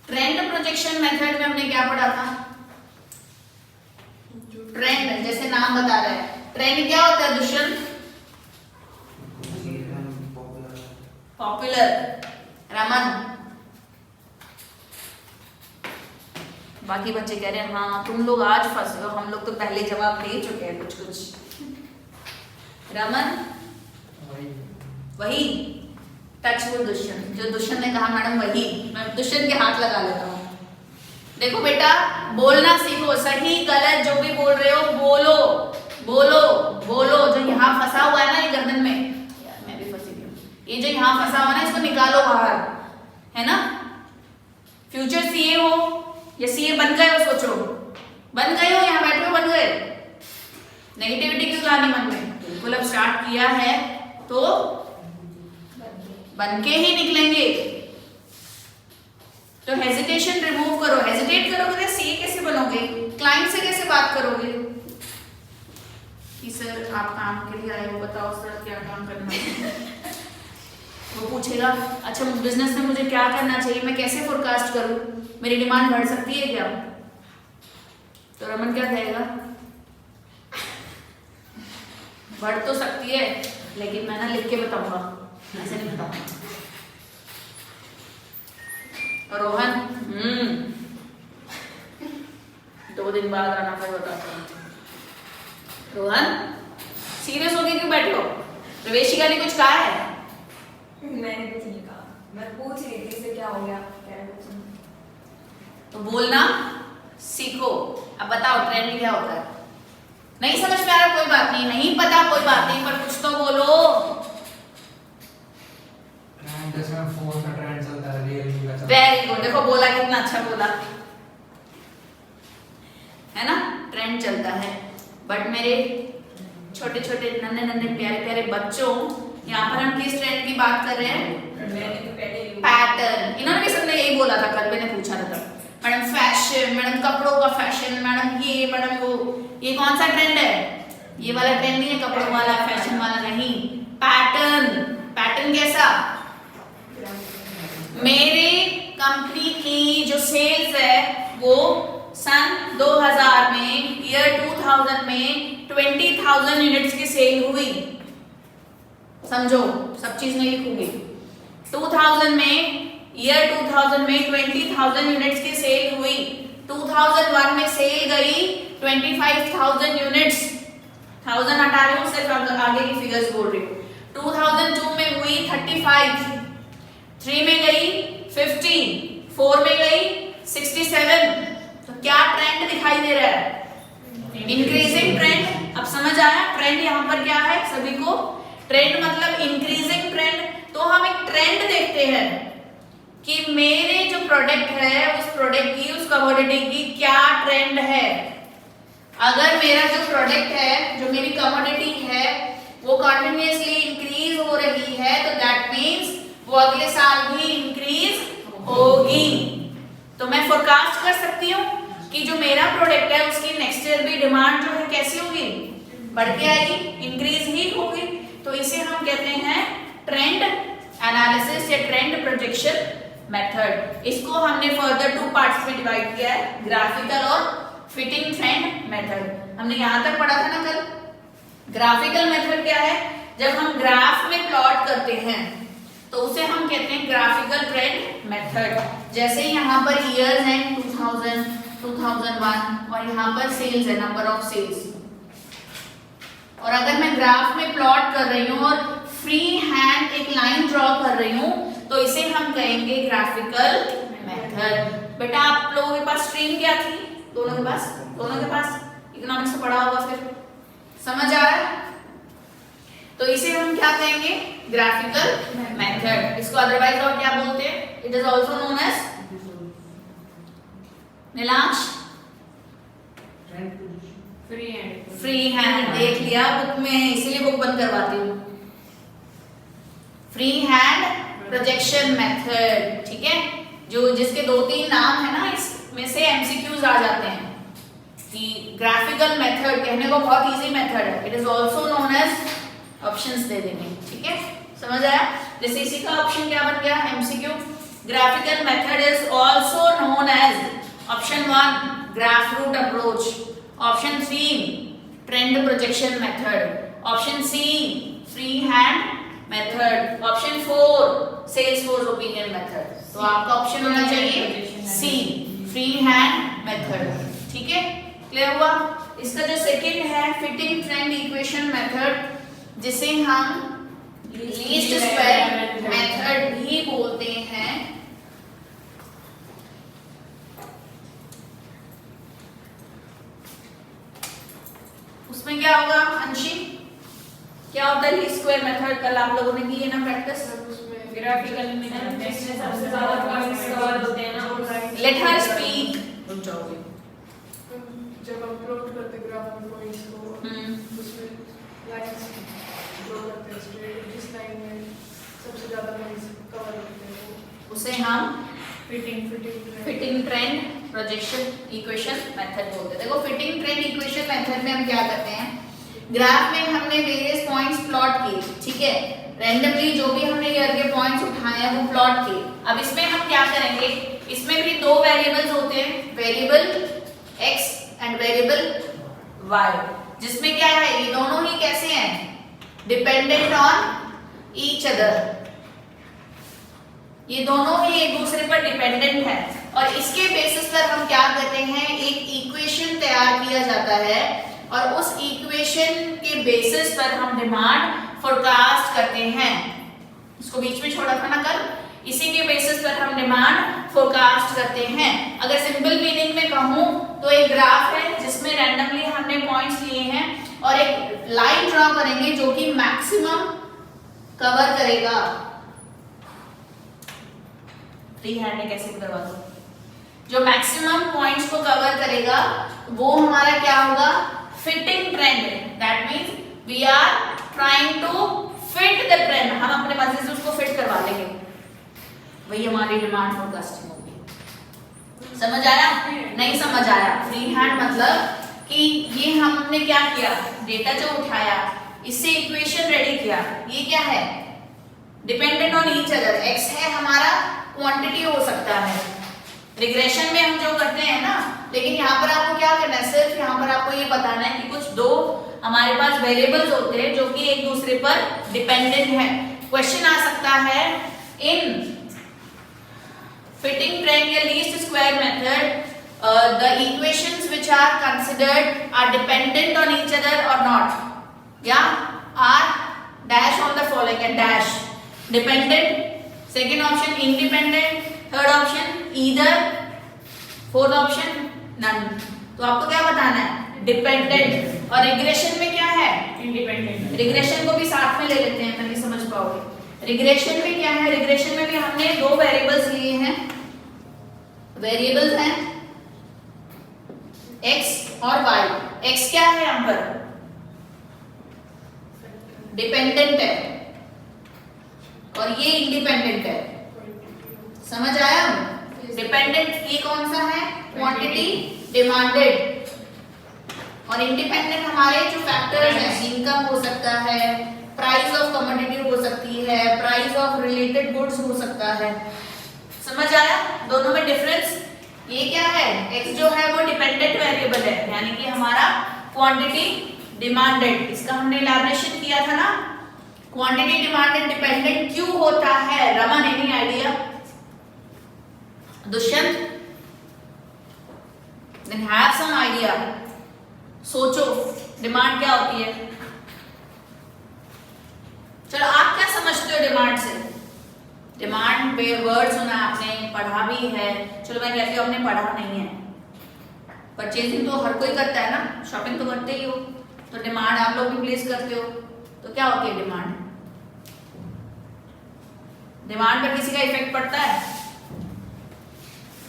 Trend projection method में हमने क्या पढ़ा था? ट्रेंड जैसे नाम बता रहा है, ट्रेंड क्या होता है दुष्यंत? पॉपुलर। रमन? बाकी बच्चे कह रहे हैं हाँ तुम लोग आज फंसे हो, हम लोग तो पहले जवाब दे चुके हैं कुछ कुछ। रमन? वही टच वो दुष्यंत, जो दुष्यंत ने कहा मैडम वही, मैं दुष्यंत के हाथ लगा लेता हूँ। देखो बेटा, बोलना सीखो, सही गलत जो भी बोल रहे हो बोलो बोलो बोलो। जो यहाँ फंसा हुआ है ना ये गर्दन में, यार मैं भी फंसी हूँ, ये जो यहाँ फंसा हुआ है ना इसको निकालो बाहर, है ना। फ्यूचर सीए हो या सीए बन गए हो, सोचो बन गए हो, यहाँ बैठे हो बन गए, नेगेटिविटी क्यों लानी मन में। बिल्कुल अब स्टार्ट किया है तो बन के ही निकलेंगे। तो हेजिटेशन रिमूव करो। हेजिटेट करोगे तो सीए कैसे बनोगे, क्लाइंट से कैसे बात करोगे कि सर आप काम के लिए आए हो, बताओ सर क्या काम करना है। वो पूछेगा अच्छा बिजनेस में मुझे क्या करना चाहिए, मैं कैसे फोरकास्ट करूं, मेरी डिमांड बढ़ सकती है क्या। तो रमन क्या कहेगा, बढ़ तो सकती है लेकिन मैं ना लिख के बताऊंगा, ऐसे नहीं बताऊंगा। और रोहन 2 दिन बाद आना फिर बताता हूँ। रोहन सीरियस होके क्यों बैठे हो, प्रवेशिका ने कुछ कहा है। मैंने कुछ नहीं कहा, मैं पूछ रही थी इसे क्या हो गया, कह रहे कुछ नहीं। तो बोलना सीखो। अब बताओ ट्रेंड क्या होता है, नहीं समझ में आ रहा कोई बात नहीं, नहीं पता कोई बात नहीं, पर कुछ तो बोलो। ट्रेंड जैसे फोन का ट्रेंड चलता है, रियलमी का चलता है। वेरी गुड, देखो बोला कितना अच्छा बोला है ना, ट्रेंड चलता है। बट मेरे छोटे छोटे नन्हे नन्हे प्यारे प्यारे बच्चों, यहाँ पर हम किस ट्रेंड की बात कर रहे हैं, मैंने तो पहले ही पैटर्न। इन्होंने भी सबने यही बोला था, कल मैंने पूछा था मैडम फैशन, मैडम कपड़ों का फैशन, मैडम ये मैडम वो। ये कौन सा ट्रेंड है, ये वाला ट्रेंड नहीं है, कपड़ों वाला फैशन वाला नहीं, पैटर्न। पैटर्न कैसा, मेरे कंपनी की जो सेल्स है वो सन 2000 में, ईयर 2000 में 20,000 यूनिट्स की सेल हुई। समझो, सब चीज नहीं लिखूंगी। 2000 में, ईयर 2000 में 20,000 यूनिट्स की सेल हुई। 2001 में सेल गई 25,000 यूनिट्स, 1000 हटा रही हूँ, सिर्फ आगे की फिगर्स बोल रही हूँ। 2002 में हुई 35, 3 में गई 50, 4 में गई 67। तो क्या ट्रेंड दिखाई दे रहा है, इंक्रीजिंग ट्रेंड। अब समझ आया ट्रेंड यहाँ पर क्या है सभी को, ट्रेंड मतलब इंक्रीजिंग ट्रेंड। तो हम एक ट्रेंड देखते हैं कि मेरे जो प्रोडक्ट है उस प्रोडक्ट की, उस कमोडिटी की क्या ट्रेंड है। अगर मेरा जो प्रोडक्ट है, जो मेरी कमोडिटी है वो कंटिन्यूअसली इंक्रीज हो रही है तो दैट मींस वो अगले साल भी इंक्रीज होगी। तो मैं फोरकास्ट कर सकती हूँ कि जो मेरा प्रोडक्ट है उसकी नेक्स्ट ईयर भी डिमांड जो है कैसी होगी, बढ़ के आएगी, इंक्रीज ही होगी। तो इसे हम कहते हैं ट्रेंड एनालिसिस या ट्रेंड प्रोजेक्शन मेथड। इसको हमने फर्दर 2 पार्ट्स में डिवाइड किया है, ग्राफिकल और फिटिंग ट्रेंड मेथड। हमने यहां तक पढ़ा था ना कल। ग्राफिकल मेथड क्या है, जब हम ग्राफ में प्लॉट करते हैं तो उसे हम कहते हैं ग्राफिकल ट्रेंड मेथड। जैसे यहाँ पर ईयर्स हैं 2000, 2001 और यहाँ पर सेल्स है, नंबर ऑफ सेल्स। और अगर मैं ग्राफ में प्लॉट कर रही हूँ और फ्री हैंड एक लाइन ड्रॉ कर रही हूँ तो इसे हम कहेंगे ग्राफिकल मेथड। बेटा आप लोगों के पास स्ट्रीम क्या थी, दोनों के पास इकोनॉमिक्स से पढ़ा होगा, फिर समझ आ रहा है। तो इसे हम क्या कहेंगे, ग्राफिकल मेथड। इसको अदरवाइज और क्या बोलते हैं, it is also known as Neelansh free hand. देख लिया बुक में, इसीलिए बुक बंद करवाती हूँ। फ्री हैंड प्रोजेक्शन मेथड, ठीक है। जो जिसके 2-3 नाम है ना, इसमें से एमसीक्यूज आ जाते हैं कि ग्राफिकल मेथड कहने को बहुत इजी मेथड है, it is also known as, options दे देंगे, ठीक है, समझ आया। जैसे इसी का ऑप्शन क्या बन गया, MCQ. Graphical method is also known as option 1 graph root approach, option 3 trend projection method, option C free hand method, option 4 sales force opinion method. तो आपका ऑप्शन होना चाहिए सी फ्री हैंड मेथड, ठीक है, क्लियर हुआ। इसका जो सेकंड है फिटिंग ट्रेंड इक्वेशन मेथड, जिसे हम लीस्ट स्क्वायर मेथड भी बोलते हैं। उसमें क्या होगा अंशी? क्या होता है लीस्ट स्क्वायर मेथड? कल आप लोगों ने की है ना प्रैक्टिस ग्राफिकल में जिसमें सबसे ज्यादा पॉइंट्स कवर होते हैं ना। Let her speak. रुक जाओगे। जब हम प्लॉट करते ग्राफ में पॉइंट्स को उसमें लाइंस ड्रॉ करते हैं स्ट्रेट, जिस लाइन में सबसे ज्यादा पॉइंट्स कवर होते हैं उसे हम fitting fitting trend projection equation method बोलते हैं। देखो फिटिंग ट्रेंड इक्वेशन मेथड में हम क्या करते हैं, ग्राफ में हमने वेरियस पॉइंट्स प्लॉट किए, ठीक है, रैंडमली जो भी हमने ईयर के पॉइंट्स उठाए हैं वो प्लॉट किए। अब इसमें हम क्या करेंगे, इसमें भी दो वेरिएबल्स होते हैं, variable x and variable y, जिसमें क्या है ये दोनों ही कैसे हैं, डिपेंडेंट ऑन ईच अदर, ये दोनों ही एक दूसरे पर डिपेंडेंट है। और इसके बेसिस पर हम क्या करते हैं, एक इक्वेशन तैयार किया जाता है और उस इक्वेशन के बेसिस पर हम डिमांड फोरकास्ट करते हैं। इसको बीच में छोड़ा था ना कल, इसी के बेसिस पर हम डिमांड फोरकास्ट करते हैं। अगर सिंपल मीनिंग में कहूं तो एक ग्राफ है जिसमें रैंडमली हमने पॉइंट्स लिए हैं और एक लाइन ड्रॉ करेंगे जो कि मैक्सिमम कवर करेगा। फ्री हैंड में कैसे करवा दो, जो मैक्सिमम पॉइंट्स को कवर करेगा वो हमारा क्या होगा, fitting trend. That means we are trying to fit the trend, हम अपने मर्जी से उसको फिट करवा लेंगे, वही हमारी डिमांड फोरकास्टिंग होगी। समझ आया? नहीं समझ आया? फ्री हैंड मतलब कि ये हमने क्या किया, डेटा जो उठाया इससे इक्वेशन रेडी किया, ये क्या है, dependent on each other. x है हमारा, क्वांटिटी हो सकता है, रिग्रेशन में हम जो करते हैं ना, लेकिन यहाँ पर आपको क्या करना है, सिर्फ यहाँ पर आपको ये बताना है कि कुछ दो हमारे पास वेरिएबल्स होते हैं जो कि एक दूसरे पर डिपेंडेंट है। क्वेश्चन आ सकता है इन फिटिंग ट्रेंड या least square method the equations which are considered are dependent on each other or not, yeah, are dash on the following and dash dependent, second option independent, third option either, fourth option none। तो आपको क्या बताना है, dependent. और regression में क्या है, independent. Regression को भी साथ में ले लेते हैं तभी समझ पाओगे। रिग्रेशन में क्या है, रिग्रेशन में भी हमने दो वेरिएबल्स लिए हैं, वेरिएबल्स हैं x और y। x क्या है यहाँ पर, डिपेंडेंट है और ये इंडिपेंडेंट है। समझ आया? डिपेंडेंट ये कौन सा है, क्वांटिटी डिमांडेड, और इंडिपेंडेंट हमारे जो फैक्टर्स हैं, इनकम हो सकता है, प्राइस ऑफ कमोडिटी हो सकती है, प्राइस ऑफ रिलेटेड गुड्स हो सकता है। समझ आया दोनों में डिफरेंस? ये क्या है, x जो है वो डिपेंडेंट वेरिएबल है, यानी कि हमारा क्वांटिटी डिमांडेड, इसका हमने इलैबोरेशन किया था ना, क्वांटिटी डिमांडेड डिपेंडेंट क्यों होता है। Raman any idea? Dushyant then have some idea, सोचो डिमांड क्या होती है। चलो आप क्या समझते हो डिमांड से? डिमांड वर्ड सुना आपने, पढ़ा भी है, चलो मैं कहती हूँ आपने पढ़ा नहीं है, परचेजिंग तो हर कोई करता है ना, शॉपिंग तो करते ही हो, तो डिमांड आप लोग भी प्लेस करते हो, तो क्या होती है डिमांड? डिमांड पर किसी का इफेक्ट पड़ता है?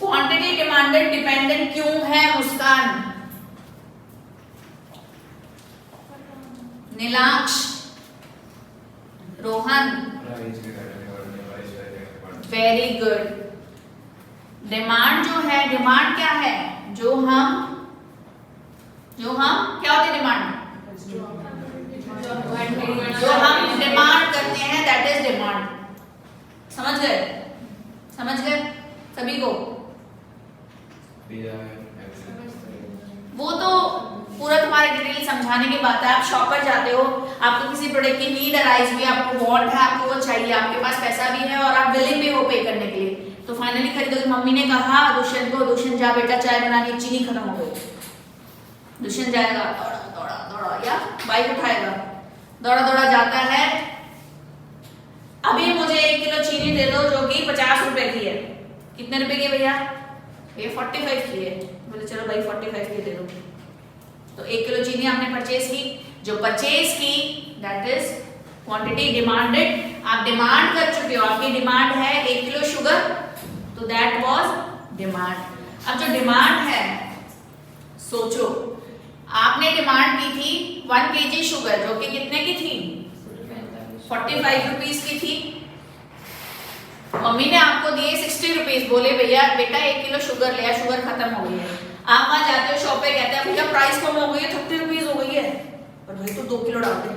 क्वांटिटी डिमांडेड डिपेंडेंट क्यों है मुस्कान? Nilaksh, Rohan, very good. Demand जो है, डिमांड क्या है, जो हम क्या होती है डिमांड, जो हम डिमांड करते हैं, दैट इज डिमांड। समझ गए? समझ गए सभी को? वो तो पूरा तुम्हारे डिटेल समझाने की बात है। आप शॉप पर जाते हो, आपको किसी प्रोडक्ट की नीड अराइज हुई, आपको वांट है, आपको वो चाहिए, आपके पास पैसा भी है और आप विलिंग भी हो पे करने के लिए, तो फाइनली खरीदोगे। मम्मी ने कहा दुष्यंत को, दुष्यंत जा बेटा चाय बनानी, चीनी खत्म हो गई, दुष्यंत जाएगा दौड़ा दौड़ा दौड़ा, या बाइक उठाएगा, दौड़ा दौड़ा जाता है, अभी मुझे 1 किलो चीनी दे दो जो कि 50 रुपए की है। कितने रुपए की भैया? ये 45 की है। बोले चलो भाई 45 की दे दो, तो 1 किलो चीनी आपने परचेज की, जो परचेज की दैट इज क्वांटिटी डिमांडेड। आप डिमांड कर चुके हो, आपकी डिमांड है 1 किलो शुगर, तो दैट वाज डिमांड। अब जो डिमांड है, सोचो आपने डिमांड की थी 1 kg शुगर, जो कि कितने की थी? 45 रुपीज की थी। मम्मी ने आपको दिए 60 रुपीज, बोले भैया बेटा 1 किलो शुगर लिया, शुगर खत्म हो गई है। आप वहां जाते हो शॉप पे, कहते हैं भैया प्राइस कम हो गई है, 30 रुपीज हो गई है, पर भाई तो 2 किलो डाल दे,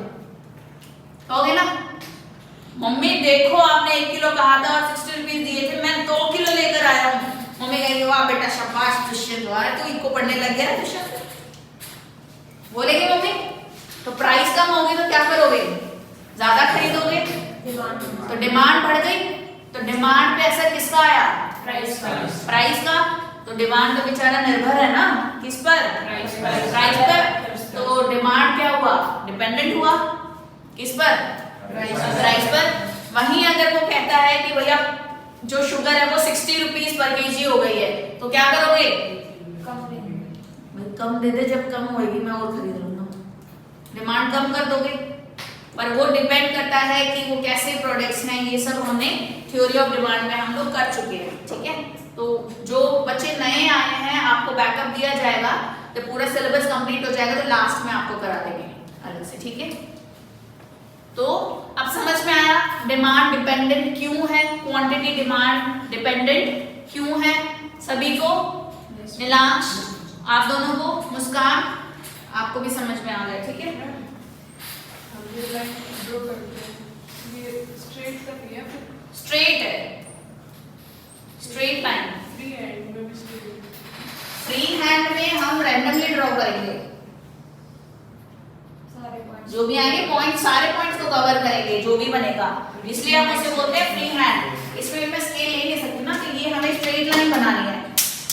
कहोगे ना? मम्मी देखो आपने 1 किलो कहा था और 60 रुपीज दिए थे, मैं 2 किलो लेकर आया हूँ। मम्मी कहेंगे वाह बेटा शाबाश ट्यूशन हुआ है, तो इनको पढ़ने लग गया ट्यूशन, बोलेगी मम्मी। तो प्राइस कम होगी तो क्या करोगे? ज्यादा खरीदोगे, तो डिमांड बढ़ गई। तो डिमांड पे असर किसका आया? प्राइस का। तो डिमांड तो बेचारा निर्भर है ना किस पर? प्राइस पर। तो डिमांड क्या हुआ? डिपेंडेंट हुआ किस पर? प्राइस पर। वहीं अगर वो कहता है कि भैया जो शुगर है वो 60 रुपीज पर केजी हो गई है, तो क्या करोगे? कम दे दे, जब कम होगी मैं और खरीद लूंगा, डिमांड कम कर दोगे। पर वो डिपेंड करता है कि वो कैसे प्रोडक्ट्स हैं, ये सब हमने थ्योरी ऑफ डिमांड में हम लोग कर चुके हैं, ठीक है। तो जो बच्चे नए आए हैं आपको बैकअप दिया जाएगा, जब पूरा सिलेबस कंप्लीट हो जाएगा तो लास्ट में आपको करा देंगे अलग से, ठीक है। तो अब समझ में आया डिमांड डिपेंडेंट क्यों है, क्वांटिटी डिमांड डिपेंडेंट क्यों है सभी को। नीलांश आप दोनों को, मुस्कान आपको भी समझ में आ गया, ठीक है। हम ये लाइन ड्रॉ करते हैं, ये स्ट्रेट तक है, फिर स्ट्रेट है, स्ट्रेट लाइन। फ्री हैंड में भी स्ट्रेट, फ्री हैंड में हम रैंडमली ड्रॉ करेंगे, सारे पॉइंट्स जो भी आएंगे पॉइंट, सारे पॉइंट्स को कवर करेंगे जो भी बनेगा, इसलिए हम उसे बोलते हैं फ्री हैंड। इसमें मैं स्केल ले नहीं सकती ना, तो ये हमें स्ट्रेट लाइन बनानी है,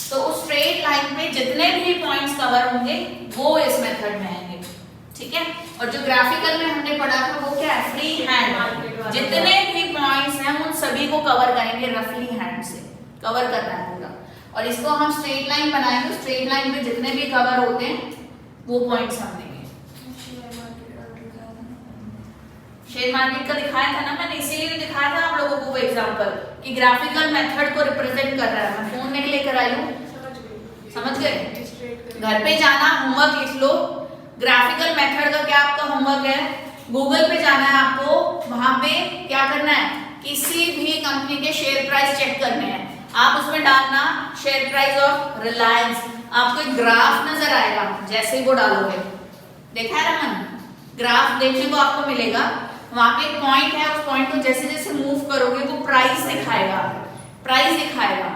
तो उस स्ट्रेट लाइन पे जितने भी पॉइंट्स कवर होंगे वो इस मेथड में आएंगे, ठीक है। और जो ग्राफिकल में हमने पढ़ा था वो क्या है? Free hand. जितने भी पॉइंट्स हैं उन सभी को कवर करेंगे, रफली हैंड से कवर करना है पूरा। और इसको हम स्ट्रेट लाइन बनाएंगे, स्ट्रेट लाइन पे जितने भी कवर होते हैं वो पॉइंट्स हम देंगे। शेयर मार्केट का दिखाया था ना मैंने, इसीलिए दिखाया था आप लोगों को वो एग्जांपल कि ग्राफिकल मेथड को रिप्रेजेंट कर रहा है। मैं फोन में लेकर आई हूँ, समझ गए? घर पे जाना, होमवर्क लिख लो। ग्राफिकल मेथड का क्या आपका होमवर्क है? गूगल पे जाना है आपको, वहां पे क्या करना है? किसी भी कंपनी के शेयर प्राइस चेक करने हैं। आप उसमें डालना शेयर प्राइस ऑफ रिलायंस, आपको एक ग्राफ नजर आएगा जैसे ही वो डालोगे। देखा है रमन? ग्राफ देखने को आपको मिलेगा, वहां पे एक पॉइंट है, उस पॉइंट को जैसे जैसे मूव करोगे वो प्राइस दिखाएगा, प्राइस दिखाएगा।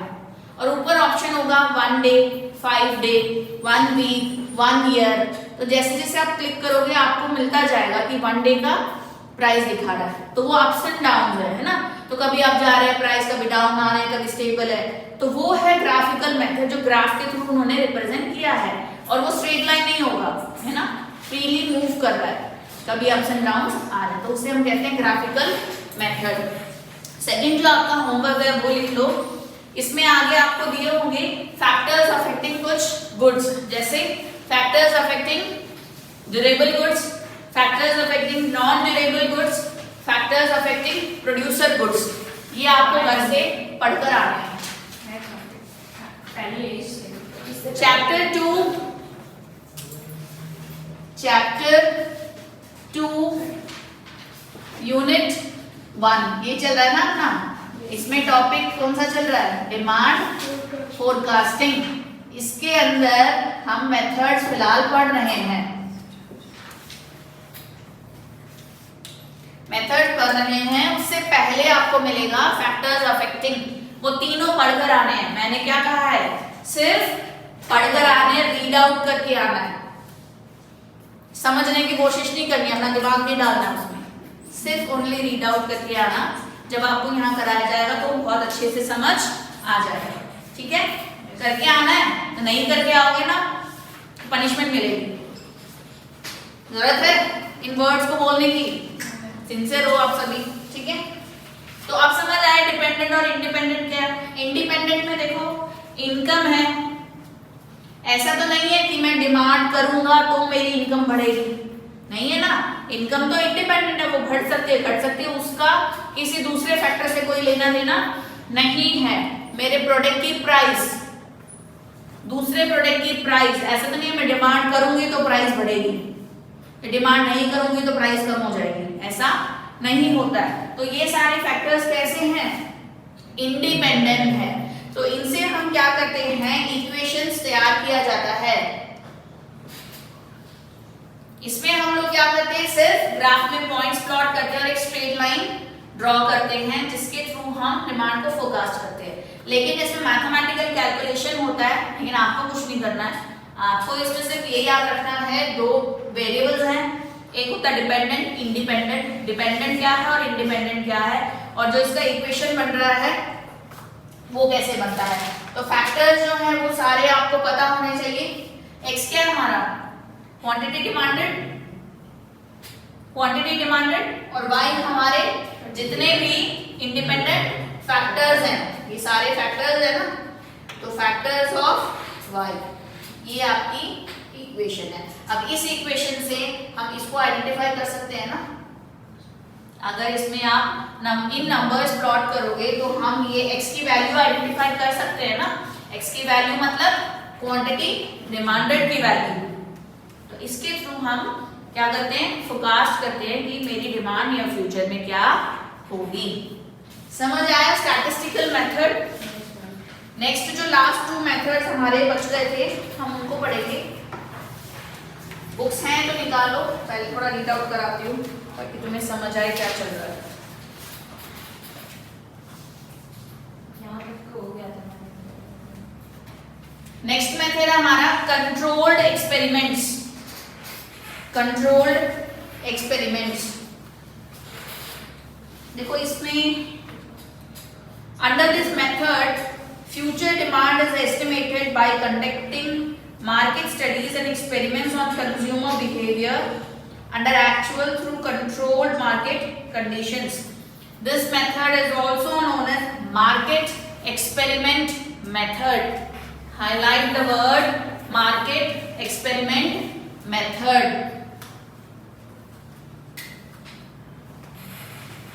और ऊपर ऑप्शन होगा 1 डे, 5 डे, 1 वीक, 1 ईयर। तो जैसे जैसे आप क्लिक करोगे आपको मिलता जाएगा कि 1 डे का प्राइस दिखा रहा है। तो वो अप्स एंड डाउन है ना, तो कभी आप जा रहे हैं प्राइस, कभी डाउन आ रहे हैं, कभी स्टेबल है। तो वो है ग्राफिकल मेथड जो ग्राफ के थ्रू उन्होंने रिप्रेजेंट किया है। और वो स्ट्रेट लाइन नहीं होगा, है ना, फ्रीली मूव कर रहा है, कभी अप्स एंड डाउन आ रहे हैं, तो उसे हम कहते हैं ग्राफिकल मेथड। सेकंड जो आपका होमवर्क है वो लिख लो। इसमें आगे आपको दिए होंगे फैक्टर्स अफेक्टिंग कुछ गुड्स, जैसे factors affecting durable goods, factors affecting non durable goods, factors affecting producer goods. ये आपको घर से पढ़कर आना है। चैप्टर 2 यूनिट 1 ये चल रहा है ना अपना। इसमें टॉपिक कौन सा चल रहा है? Demand forecasting. इसके अंदर हम मेथड्स फिलहाल पढ़ रहे हैं, मेथड पढ़ रहे हैं। उससे पहले आपको मिलेगा फैक्टर्स अफेक्टिंग, वो तीनों पढ़कर आने हैं। मैंने क्या कहा है? सिर्फ पढ़कर आने, रीड आउट करके आना है, समझने की कोशिश नहीं करनी, अपना दिमाग नहीं डालना उसमें, सिर्फ ओनली रीड आउट करके आना। जब आपको यहाँ कराया जाएगा तो बहुत अच्छे से समझ आ जाएगा, ठीक है। करके आना है, तो नहीं करके आओगे ना पनिशमेंट मिलेगी। जरूरत है इन वर्ड्स को बोलने की, सिंसियर हो आप सभी, ठीक है। तो अब समझ आया डिपेंडेंट और इंडिपेंडेंट क्या है। इंडिपेंडेंट में देखो इनकम है, ऐसा तो नहीं है कि मैं डिमांड करूंगा तो मेरी इनकम बढ़ेगी, नहीं है ना। इनकम तो इंडिपेंडेंट है, वो बढ़ सकती है घट सकती है, उसका किसी दूसरे फैक्टर से कोई लेना देना नहीं है। मेरे प्रोडक्ट की प्राइस, दूसरे प्रोडक्ट की प्राइस, ऐसा तो नहीं है मैं डिमांड करूंगी तो प्राइस बढ़ेगी, डिमांड नहीं करूंगी तो प्राइस कम हो जाएगी, ऐसा नहीं होता है। तो ये सारे फैक्टर्स कैसे हैं, इंडिपेंडेंट है। तो इनसे हम क्या करते हैं, इक्वेशंस तैयार किया जाता है। इसमें हम लोग क्या करते हैं, सिर्फ ग्राफ में पॉइंट्स प्लॉट करते हैं और एक स्ट्रेट लाइन ड्रॉ करते हैं जिसके थ्रू हम डिमांड को फोरकास्ट करते हैं। लेकिन इसमें मैथमेटिकल कैलकुलेशन होता है, लेकिन आपको कुछ नहीं करना है। आपको इसमें सिर्फ ये याद रखना है, दो वेरिएबल्स हैं, एक होता है डिपेंडेंट, इंडिपेंडेंट। डिपेंडेंट क्या है और इंडिपेंडेंट क्या है, और जो इसका इक्वेशन बन रहा है वो कैसे बनता है। तो फैक्टर्स जो हैं वो सारे आपको पता होने चाहिए। एक्स क्या है हमारा, क्वांटिटी डिमांडेड, क्वांटिटी डिमांडेड, और वाई हमारे जितने भी इंडिपेंडेंट फैक्टर्स हैं, ये सारे फैक्टर्स है ना, तो फैक्टर्स ऑफ वाई, ये आपकी इक्वेशन है। अब इस इक्वेशन से हम इसको आइडेंटिफाई कर सकते हैं ना, अगर इसमें आप इन नंबर्स प्लॉट करोगे तो हम ये x की वैल्यू आइडेंटिफाई कर सकते हैं ना। x की वैल्यू मतलब क्वांटिटी डिमांडेड की वैल्यू। तो इसके थ्रू हम क्या करते हैं, फोरकास्ट करते हैं कि मेरी डिमांड या फ्यूचर में क्या होगी। समझ आया स्टैटिस्टिकल मेथड। नेक्स्ट जो लास्ट 2 मेथड्स हमारे बच गए थे हम उनको पढ़ेंगे। बुक्स हैं तो निकालो, पहले थोड़ा रीड आउट कराती हूँ ताकि तुम्हें समझ आए क्या चल रहा है। यहाँ तक हो गया था। नेक्स्ट मेथड है हमारा कंट्रोल्ड एक्सपेरिमेंट्स। कंट्रोल्ड एक्सपेरिमेंट्स, देखो इसमें under this method future demand is estimated by conducting market studies and experiments on consumer behavior under actual through controlled market conditions. This method is also known as market experiment method. Highlight the word market experiment method.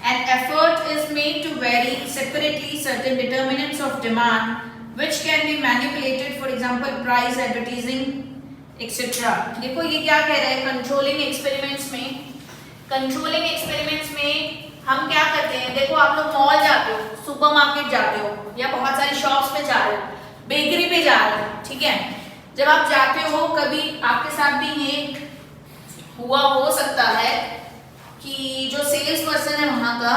An effort is made to vary separately certain determinants of demand which can be manipulated, for example price, advertising, etc. देखो ये क्या कह रहे हैं, controlling experiments में हम क्या करते हैं, देखो आप लोग मॉल जाते हो, सुपरमार्केट जाते हो, या बहुत सारी शॉप्स पे जा रहे हो, बेकरी पे जा रहे हो, ठीक है। जब आप जाते हो, कभी आपके साथ भी ये हुआ हो सकता है कि जो सेल्स पर्सन है वहां का,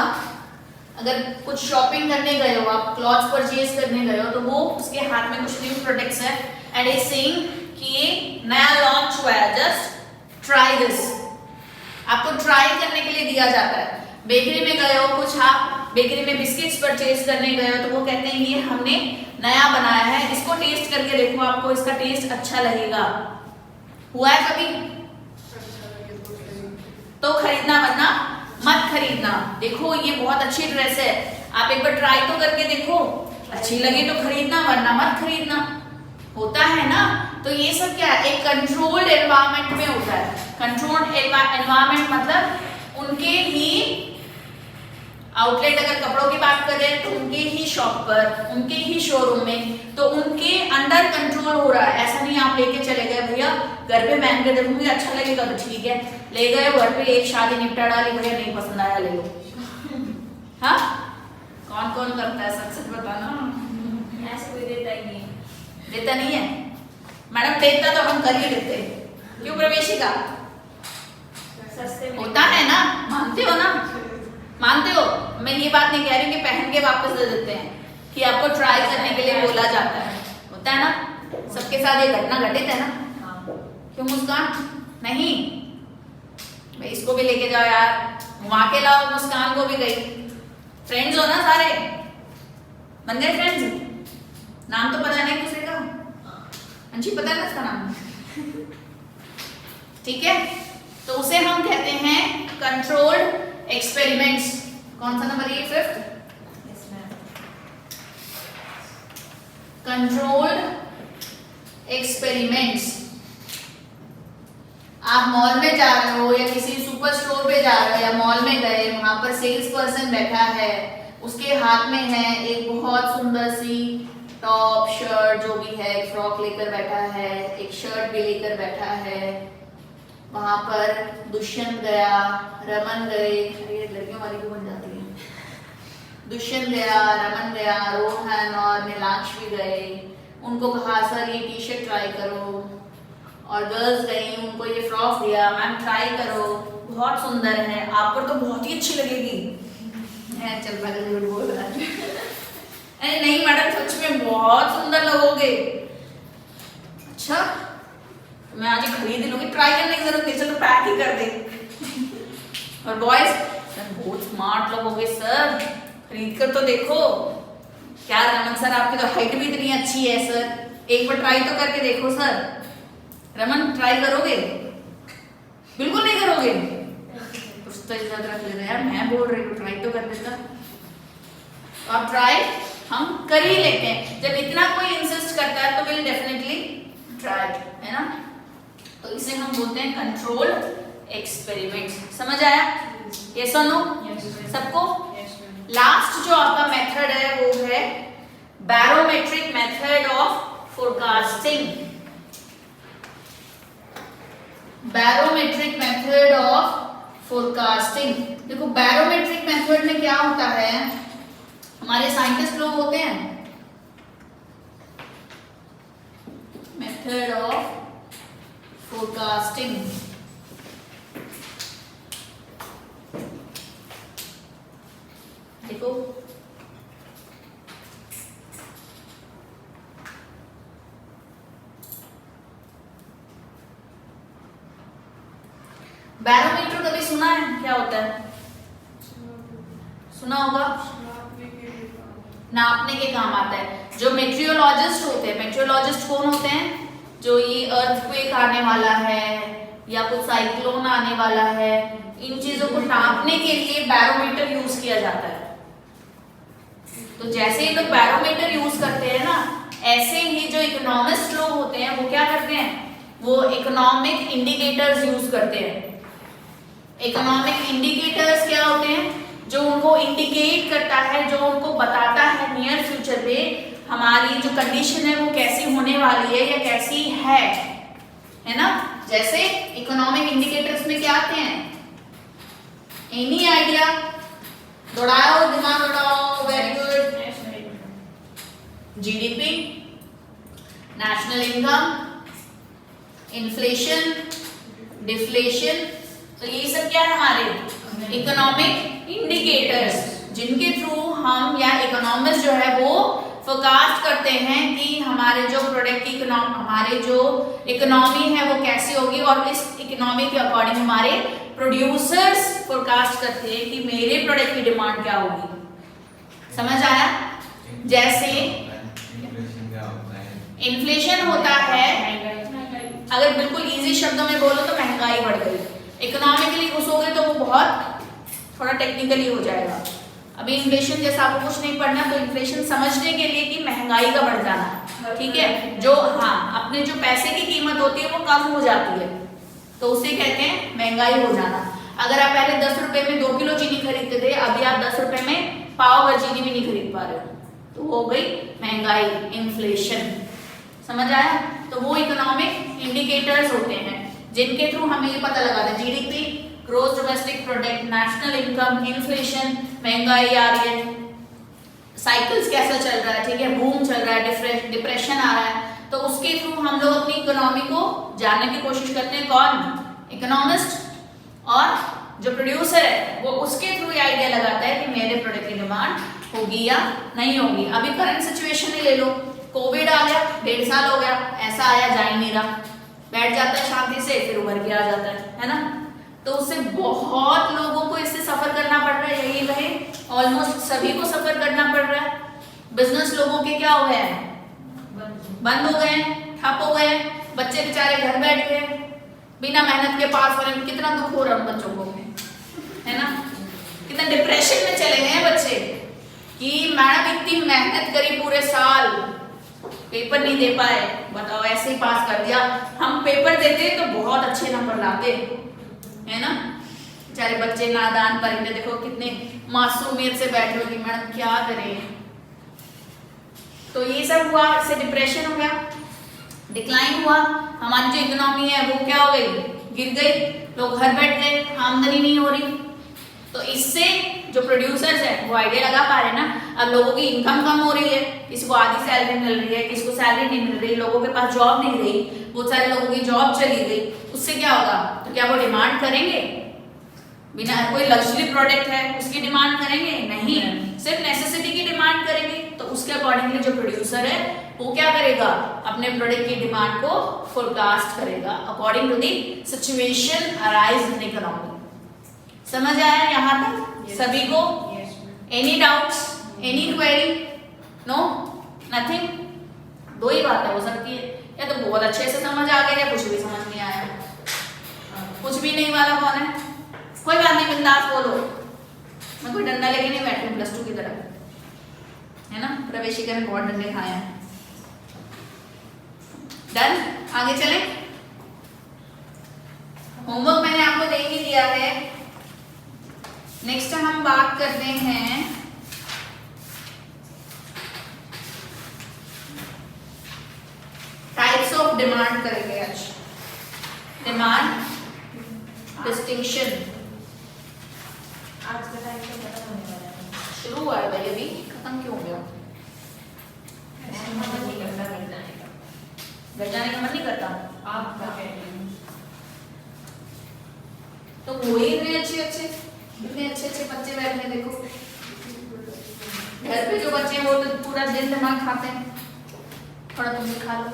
अगर कुछ शॉपिंग करने गए हो, आप क्लॉथ्स परचेज करने गए हो, तो वो उसके हाथ में कुछ न्यू प्रोडक्ट्स है एंड इज सेइंग कि ये नया लॉन्च हुआ है, जस्ट ट्राई दिस। आपको ट्राई करने के लिए दिया जाता है। बेकरी में गए हो, कुछ आप बेकरी में बिस्किट्स परचेज करने गए हो, तो वो कहते हैं ये हमने नया बनाया है, इसको टेस्ट करके देखो, आपको इसका टेस्ट अच्छा लगेगा। हुआ है कभी? तो खरीदना, वरना मत खरीदना। देखो ये बहुत अच्छी ड्रेस है, आप एक बार ट्राई तो करके देखो, अच्छी लगे तो खरीदना, वरना मत खरीदना, होता है ना। तो ये सब क्या है, एक कंट्रोल्ड एनवायरनमेंट में होता है। कंट्रोल्ड एनवायरनमेंट मतलब उनके ही आउटलेट, अगर कपड़ों की बात करें तो उनके ही शॉप पर, उनके ही शोरूम में, तो उनके अंडर कंट्रोल हो रहा है। ऐसा नहीं आप लेके चले गए, भैया घर पे पहन के देखूंगी अच्छा लगेगा तो ठीक है, ले गए घर पे, एक शादी निपटा डाली, भैया नहीं पसंद आया ले लो। हाँ, कौन कौन करता है, सच सच बताना। ऐसे कोई देता ही नहीं है। देता नहीं है मैडम, देता तो हम कर ही देते, क्यों प्रवेशिका? सस्ते में होता है ना, मानते हो ना, मानते हो। मैं ये बात नहीं कह रही कि पहन के वापस दे देते हैं, कि आपको ट्राई करने के लिए बोला जाता है, होता है ना, सबके साथ ये घटना घटित है ना। हाँ। क्यों मुस्कान? नहीं भाई, इसको भी लेके जाओ यार, वहां के लाओ, मुस्कान को भी गई, फ्रेंड्स हो ना सारे, बन गए फ्रेंड्स। नाम तो पता नहीं दूसरे का, अंशी पता है ना इसका नाम, ठीक है। तो उसे हम कहते हैं कंट्रोल्ड एक्सपेरिमेंट्स। कौन सा नंबर है? 5th। Controlled experiments. आप मॉल में जा रहे हो या किसी सुपर स्टोर पे जा रहे हो या मॉल में गए, वहां पर सेल्स पर्सन बैठा है, उसके हाथ में है एक बहुत सुंदर सी टॉप शर्ट जो भी है, एक फ्रॉक लेकर बैठा है, एक शर्ट भी लेकर बैठा है। वहां पर दुष्यंत गया, रमन गए, ये लड़कियों वाली भी बन जाती है। दुष्यंत गया, रमन गया, रोहन और नीलांश भी गए। उनको कहा सर ये टी शर्ट ट्राई करो, और गर्ल्स गई, उनको ये फ्रॉक दिया, मैम ट्राई करो, बहुत सुंदर है, आप पर तो बहुत ही अच्छी लगेगी। चल मैं झूठ बोल रहा है। अरे नहीं मैडम सच में बहुत सुंदर लगोगे। अच्छा मैं आज ही खरीद लूंगी, ट्राई करने की जरूरत नहीं, चलो पैक ही कर दे। और बॉयज सर बहुत स्मार्ट लगोगे सर, खरीद कर तो देखो। क्या रमन सर आपकी तो हाइट भी इतनी अच्छी है सर, एक बार ट्राई तो करके देखो सर। रमन ट्राई करोगे? बिल्कुल नहीं करोगे? कुछ तो इज्जत रख लेना यार, मैं बोल रही हूँ ट्राई तो कर देता। तो आप ट्राई हम कर ही लेते हैं, जब इतना कोई इंसिस्ट करता है तो विल डेफिनेटली ट्राई, है ना। तो इसे हम बोलते हैं कंट्रोल एक्सपेरिमेंट्स। समझ आया? यस और नो सबको? लास्ट जो आपका मेथड है वो है barometric method of forecasting. Barometric method of forecasting. देखो बैरोमेट्रिक मेथड में क्या होता है, हमारे साइंटिस्ट लोग होते हैं, मेथड ऑफ फोरकास्टिंग। देखो बैरोमीटर कभी सुना है? क्या होता है? सुना होगा, नापने के काम आता है। जो मेट्रियोलॉजिस्ट होते हैं, मेट्रियोलॉजिस्ट कौन होते हैं? जो ये अर्थक्वेक आने वाला है या कुछ साइक्लोन आने वाला है, इन चीजों को नापने के लिए बैरोमीटर यूज किया जाता है। तो जैसे ही लोग बैरोमीटर यूज करते हैं ना, ऐसे ही जो इकोनॉमिस्ट लोग होते हैं वो क्या करते हैं, वो इकोनॉमिक इंडिकेटर्स यूज करते हैं। इकोनॉमिक इंडिकेटर्स क्या होते हैं? जो उनको इंडिकेट करता है, जो उनको बताता है नियर फ्यूचर पे हमारी जो कंडीशन है वो कैसी होने वाली है या कैसी है ना। जैसे इकोनॉमिक इंडिकेटर्स में क्या आते हैं? Any idea? दौड़ाओ दिमाग, दौड़ाओ, very good. GDP, national income, inflation, deflation. तो ये सब क्या है हमारे इकोनॉमिक इंडिकेटर्स, जिनके थ्रू हम या इकोनॉमिस्ट जो है वो फोरकास्ट करते हैं कि हमारे जो प्रोडक्ट की हमारे जो इकोनॉमी है वो कैसी होगी, और इस इकोनॉमी के अकॉर्डिंग हमारे प्रोड्यूसर्स फोरकास्ट करते हैं कि मेरे प्रोडक्ट की डिमांड क्या होगी। समझ आया? जैसे इन्फ्लेशन होता है, अगर बिल्कुल इजी शब्दों में बोलो तो महंगाई बढ़ गई। इकोनॉमिकली घुसोगे तो वो बहुत थोड़ा टेक्निकली हो जाएगा। अभी इन्फ्लेशन जैसा आपको कुछ नहीं पढ़ना, तो इन्फ्लेशन समझने के लिए कि महंगाई का बढ़ जाना, ठीक है, जो अपने जो पैसे की कीमत होती है वो कम हो जाती है, तो उसे कहते हैं महंगाई हो जाना। अगर आप पहले 10 रुपए में 2 किलो चीनी खरीदते थे, अभी आप 10 रुपए में पाव भर चीनी भी नहीं खरीद पा रहे हो, तो हो गई महंगाई, इन्फ्लेशन। समझ आया? तो वो इकोनॉमिक इंडिकेटर्स होते हैं जिनके थ्रू हमें ये पता लगाना है GDP, growth domestic product, national income, inflation, महंगाई आ रही है, साइकिल्स कैसा चल रहा है, ठीक है, बूम चल रहा है, डिप्रेशन आ रहा है, तो उसके थ्रू हम लोग अपनी इकोनॉमी को जानने की कोशिश करते हैं। कौन? इकोनॉमिस्ट। और जो प्रोड्यूसर है वो उसके थ्रू ये आइडिया लगाता है कि मेरे प्रोडक्ट की डिमांड होगी या नहीं होगी। अभी करंट सिचुएशन ही ले लो, कोविड आ गया, 1.5 साल हो गया, ऐसा आया जा ही नहीं रहा, बैठ जाता है शांति से, फिर उभर के आ जाता है ना। तो उससे बहुत लोगों को इससे सफर करना पड़ रहा है, यही रहे ऑलमोस्ट सभी को सफर करना पड़ रहा है। बिजनेस लोगों के क्या हो गए हैं? बंद हो गए, ठप हो गए, बच्चे बेचारे घर बैठ गए बिना मेहनत के, पास वाले में कितना दुख हो रहा है बच्चों को, है ना, कितना डिप्रेशन में चले गए हैं बच्चे कि मैडम इतनी मेहनत करी पूरे साल, पेपर नहीं दे पाए, बताओ ऐसे ही पास कर दिया। हम पेपर देते तो बहुत अच्छे नंबर लाते, है ना। बेचारे बच्चे नादान परिंदे, देखो कितने मासूमियत से बैठे हो कि मैडम क्या करें। तो ये सब हुआ, इससे डिप्रेशन हो गया, डिक्लाइन हुआ, हमारी जो इकोनॉमी है वो क्या हो गई, गिर गई, लोग घर बैठ गए, आमदनी नहीं हो रही। तो इससे जो प्रोड्यूसर्स है वो आइडिया लगा पा रहे हैं ना, अब लोगों की इनकम कम हो रही है, किसी को आधी सैलरी मिल रही है, किसी को सैलरी नहीं मिल रही, लोगों के पास जॉब नहीं रही, बहुत सारे लोगों की जॉब चली गई, उससे क्या होगा, तो क्या वो डिमांड करेंगे, बिना कोई लग्जरी प्रोडक्ट है उसकी डिमांड करेंगे नहीं, सिर्फ नेसेसिटी की डिमांड करेंगे। तो उसके अकॉर्डिंगली जो प्रोड्यूसर है वो क्या करेगा, अपने प्रोडक्ट की डिमांड को फोरकास्ट करेगा according to the situation arise in economy. समझ आया यहाँ तक सभी को? Any doubts, any query? No, nothing. दो ही बातें हो सकती है, या तो बहुत अच्छे से समझ आ गया या कुछ भी समझ नहीं आया। कुछ भी नहीं वाला कौन है? कोई बात नहीं, बिंदास बोलो, मैं कोई डंडा लेके नहीं बैठी हूँ +2 की तरह, है ना। प्रवेशिका में बहुत डंडे खाए हैं। डन, आगे चले। होमवर्क मैंने आपको दे ही दिया है। नेक्स्ट हम बात करते हैं टाइप्स ऑफ डिमांड करेंगे आज। डिमांड डिस्टिंक्शन आज का टाइम तो खत्म होने वाला है। शुरू हुआ है भाई, अभी खत्म क्यों हो गया? ऐसा मन नहीं करता घर जाने का। घर जाने का मन नहीं करता? आपका कह रही हूँ। तो वो ही इतने अच्छे अच्छे बच्चे बैठे हैं, देखो घर पे जो बच्चे हैं वो तो पूरा दिन दिमाग खाते हैं, थोड़ा तुम भी खा लो।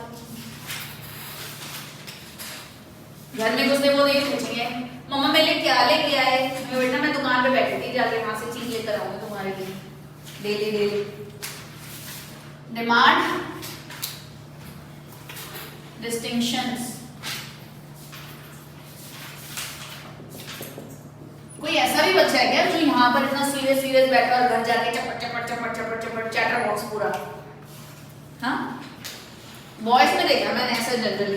घर में घुसते वो नहीं पूछेंगे मम्मा मेरे लिए क्या लेके आए, मैं बेटा मैं दुकान पे बैठी थी, जाके वहां से चीज लेकर आऊंगी तुम्हारे लिए डेली। Demand distinctions. कोई ऐसा भी बच्चा है क्या जो यहाँ पर इतना सीरियस बैठा और घर जाके चपट चैटर बॉक्स पूरा? हाँ, बॉयज में देखा मैंने ऐसा जनरली,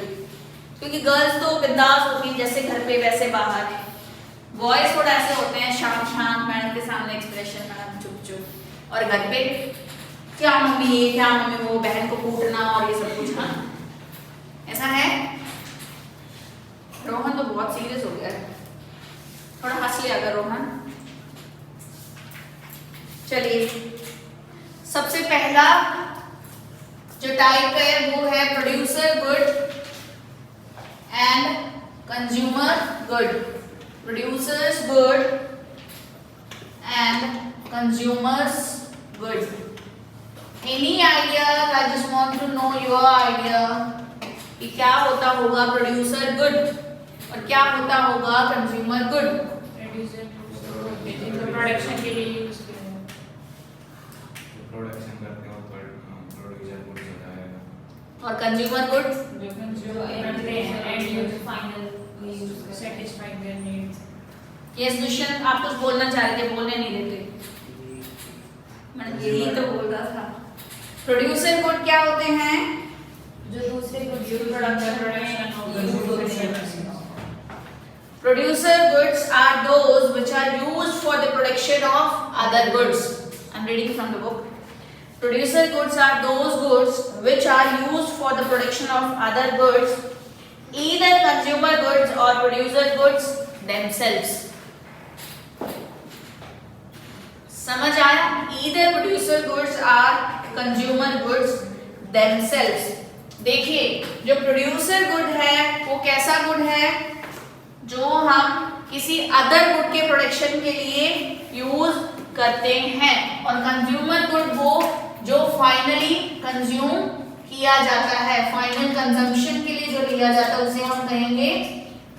क्योंकि गर्ल्स तो बिंदास होती है जैसे घर पे वैसे बाहर है, बॉयज थोड़ा ऐसे होते हैं शांत मैडम के सामने एक्सप्रेशन मैडम चुप, और घर पे क्या मम्मी ये क्या मम्मी वो, बहन को कूटना और ये सब कुछ। हाँ ऐसा है। रोहन तो बहुत सीरियस हो गया है, थोड़ा हंस लिया अगर रोहन। चलिए, सबसे पहला जो टाइप है वो है producer good and consumer good. Producers good and consumers good. Any idea? I just want to know your idea कि क्या होता होगा प्रोड्यूसर गुड और क्या होता होगा कंज्यूमर गुड। प्रोडक्शन के लिए यूज करते हैं, प्रोडक्शन करते हैं और प्रोड्यूसर गुड होता है। और कंज्यूमर गुड जो करते हैं and user final satisfying their needs. Yes Dushyant, आप कुछ बोलना चाह रहे थे, बोलने नहीं देते, मैंने यही तो बोल रहा था। प्रोड्यूसर गुड क्या होते हैं? जो दूसरे को production Producer goods are those which are used for the production of other goods. I'm reading from the book. Producer goods are those goods which are used for the production of other goods, either consumer goods or producer goods themselves. समझ आया? Either producer goods or consumer goods themselves. देखिए, जो producer good है वो कैसा good है? जो हम किसी अदर गुड के प्रोडक्शन के लिए यूज करते हैं, और कंज्यूमर गुड वो जो फाइनली कंज्यूम किया जाता है, फाइनल कंजम्पशन के लिए जो लिया जाता है उसे हम कहेंगे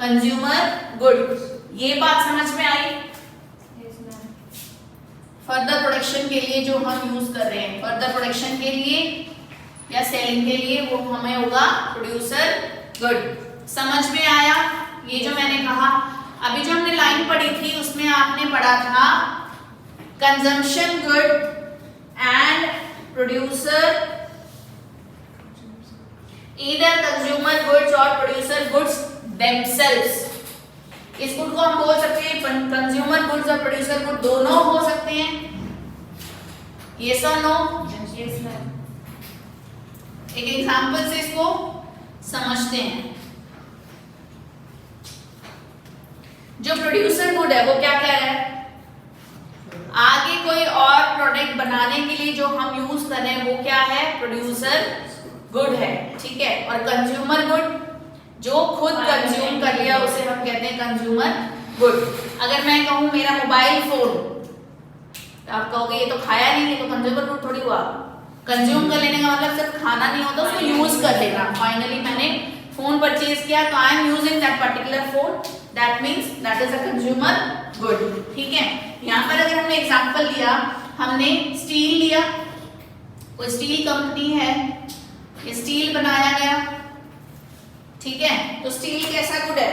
कंज्यूमर गुड। ये बात समझ में आई? फर्दर प्रोडक्शन के लिए जो हम यूज कर रहे हैं, फर्दर प्रोडक्शन के लिए या सेलिंग के लिए, वो हमें होगा प्रोड्यूसर गुड। समझ में आया? ये जो मैंने कहा, अभी जो हमने लाइन पढ़ी थी उसमें आपने पढ़ा था consumption good and producer either consumer goods और प्रोड्यूसर गुड्स देमसेल्व्स। इस गुड को हम बोल सकते हैं कंज्यूमर गुड्स और प्रोड्यूसर गुड दोनों हो सकते हैं। यस और नो? Yes ma'am. एक एग्जांपल से इसको समझते हैं। जो प्रोड्यूसर गुड है वो क्या कह रहा है? आगे कोई और प्रोडक्ट बनाने के लिए जो हम यूज कर रहे हैं वो क्या है? प्रोड्यूसर गुड है, ठीक है। और कंज्यूमर गुड जो खुद कंज्यूम कर लिया उसे हम कहते हैं कंज्यूमर गुड। अगर मैं कहूं मेरा मोबाइल फोन, तो आप कहोगे ये तो खाया नहीं, ये तो कंज्यूमर गुड थोड़ी हुआ। कंज्यूम कर लेने का मतलब सिर्फ खाना नहीं होता, उसको यूज कर लेना। फाइनली मैंने फोन परचेज किया तो I am using that particular phone, that means that is a consumer good, ठीक है। यहाँ पर अगर हमने एग्जांपल लिया, हमने स्टील लिया, कोई स्टील कंपनी है, ये स्टील बनाया गया, ठीक है। तो स्टील कैसा गुड है?